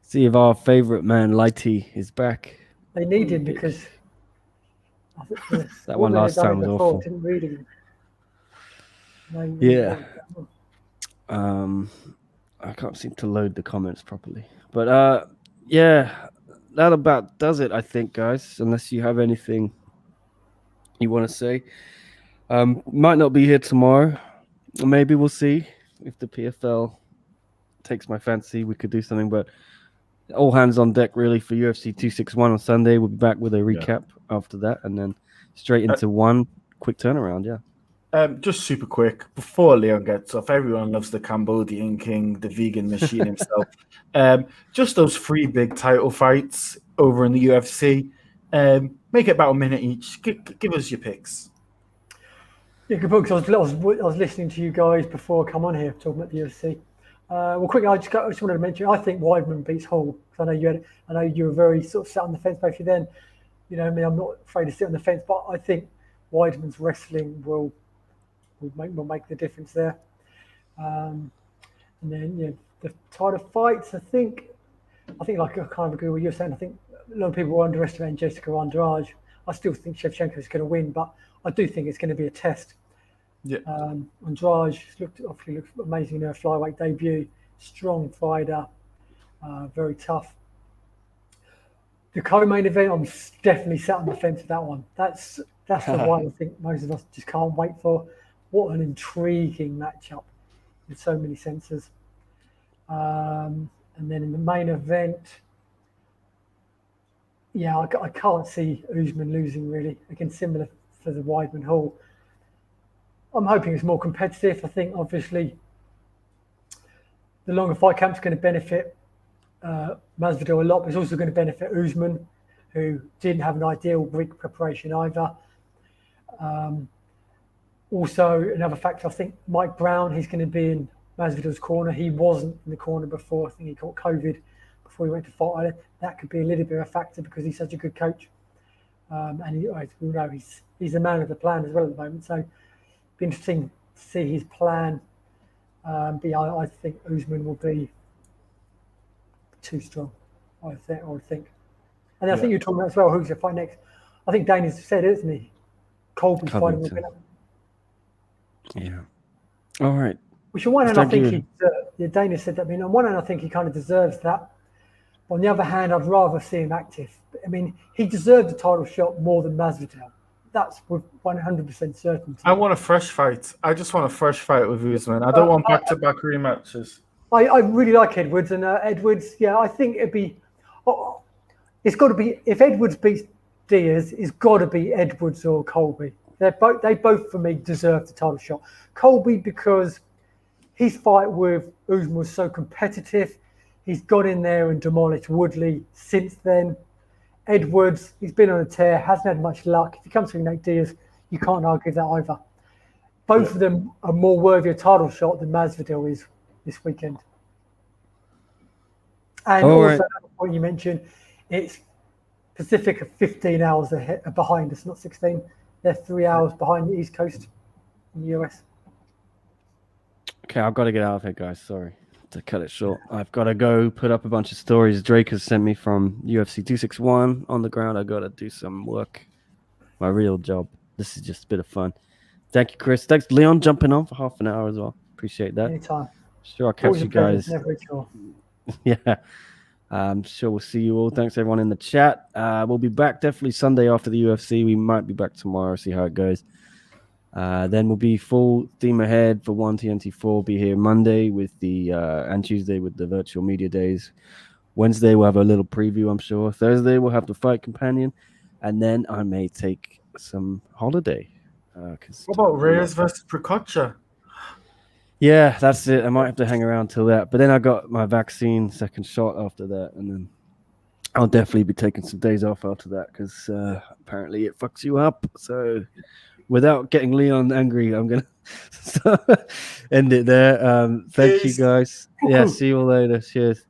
See if our favorite man, Lighty, is back. They need him because that one last time was awful. Didn't read him. Yeah. I can't seem to load the comments properly. But yeah, that about does it, I think, guys. Unless you have anything you want to say. Might not be here tomorrow. Maybe we'll see if the PFL takes my fancy. We could do something, but all hands on deck really for UFC 261 on Sunday. We'll be back with a recap after that, and then straight into one quick turnaround. Yeah. Just super quick before Leon gets off. Everyone loves the Cambodian king, the vegan machine himself. Just those 3 big title fights over in the UFC. Make it about a minute each. Give us your picks. Yeah, good book. I was listening to you guys before I come on here talking about the UFC. Well, quickly, I just wanted to mention. I think Weidman beats Hall. I know you were very sort of sat on the fence, both of you. Then, you know me, I'm not afraid to sit on the fence, but I think Weidman's wrestling will make the difference there. And then the title fights. I think like I kind of agree with what you're saying. I think a lot of people were underestimating Jessica Andrade. I still think Shevchenko is going to win, but I do think it's going to be a test. Yeah. Andrade looked amazing in her flyweight debut. Strong fighter, very tough. The co-main event, I'm definitely sat on the fence with that one. That's the one I think most of us just can't wait for. What an intriguing matchup in so many senses. And then in the main event, I can't see Usman losing really. Again, similar for the Weidman Hall. I'm hoping it's more competitive. I think obviously the longer fight camp's going to benefit Masvidal a lot, but it's also going to benefit Usman, who didn't have an ideal week preparation either. Also, another factor, I think Mike Brown, he's going to be in Masvidal's corner. He wasn't in the corner before. I think he caught COVID before he went to fight. That could be a little bit of a factor because he's such a good coach. And as we know, he's the man of the plan as well at the moment. So it'd be interesting to see his plan. But I think Usman will be too strong, I would think. And I think you're talking about as well, who's going to fight next. I think Dana's said it, isn't he? Colby's fighting the winner. Yeah. All right. Which on one hand, I think Dana said that. I mean, on one hand, I think he kind of deserves that. On the other hand, I'd rather see him active. I mean, he deserved the title shot more than Masvidal. That's with 100% certainty. I want a fresh fight. I just want a fresh fight with Usman. I don't want back-to-back rematches. I really like Edwards, and Edwards, I think it'd be. It's got to be, if Edwards beats Diaz, it's got to be Edwards or Colby. They both for me deserve the title shot. Colby because his fight with Usman was so competitive. He's got in there and demolished Woodley since then. Edwards, he's been on a tear, hasn't had much luck. If he comes to Nate Diaz, you can't argue that either. Both of them are more worthy of a title shot than Masvidal is this weekend. And another point you mentioned, it's Pacific are 15 hours behind us, not 16. They're 3 hours behind the East Coast in the US. Okay, I've got to get out of here, guys. Sorry to cut it short. I've got to go put up a bunch of stories Drake has sent me from UFC 261 on the ground. I've got to do some work. My real job. This is just a bit of fun. Thank you, Chris. Thanks, Leon, jumping on for half an hour as well. Appreciate that. Anytime. Sure, I'll catch Always you a pleasure. guys. Never a chore. Yeah. I'm sure we'll see you all. Thanks everyone in the chat. We'll be back definitely Sunday after the UFC. We might be back tomorrow, see how it goes. Then we'll be full steam ahead for one TNT4. Be here Monday with the and Tuesday with the virtual media days. Wednesday we'll have a little preview, I'm sure. Thursday we'll have the fight companion, and then I may take some holiday. What about Reyes versus Prokocha? Yeah, that's it. I might have to hang around till that. But then I got my vaccine, second shot after that, and then I'll definitely be taking some days off after that because apparently it fucks you up. So without getting Leon angry, I'm gonna end it there. Thank you guys. Yeah, see you all later. Cheers.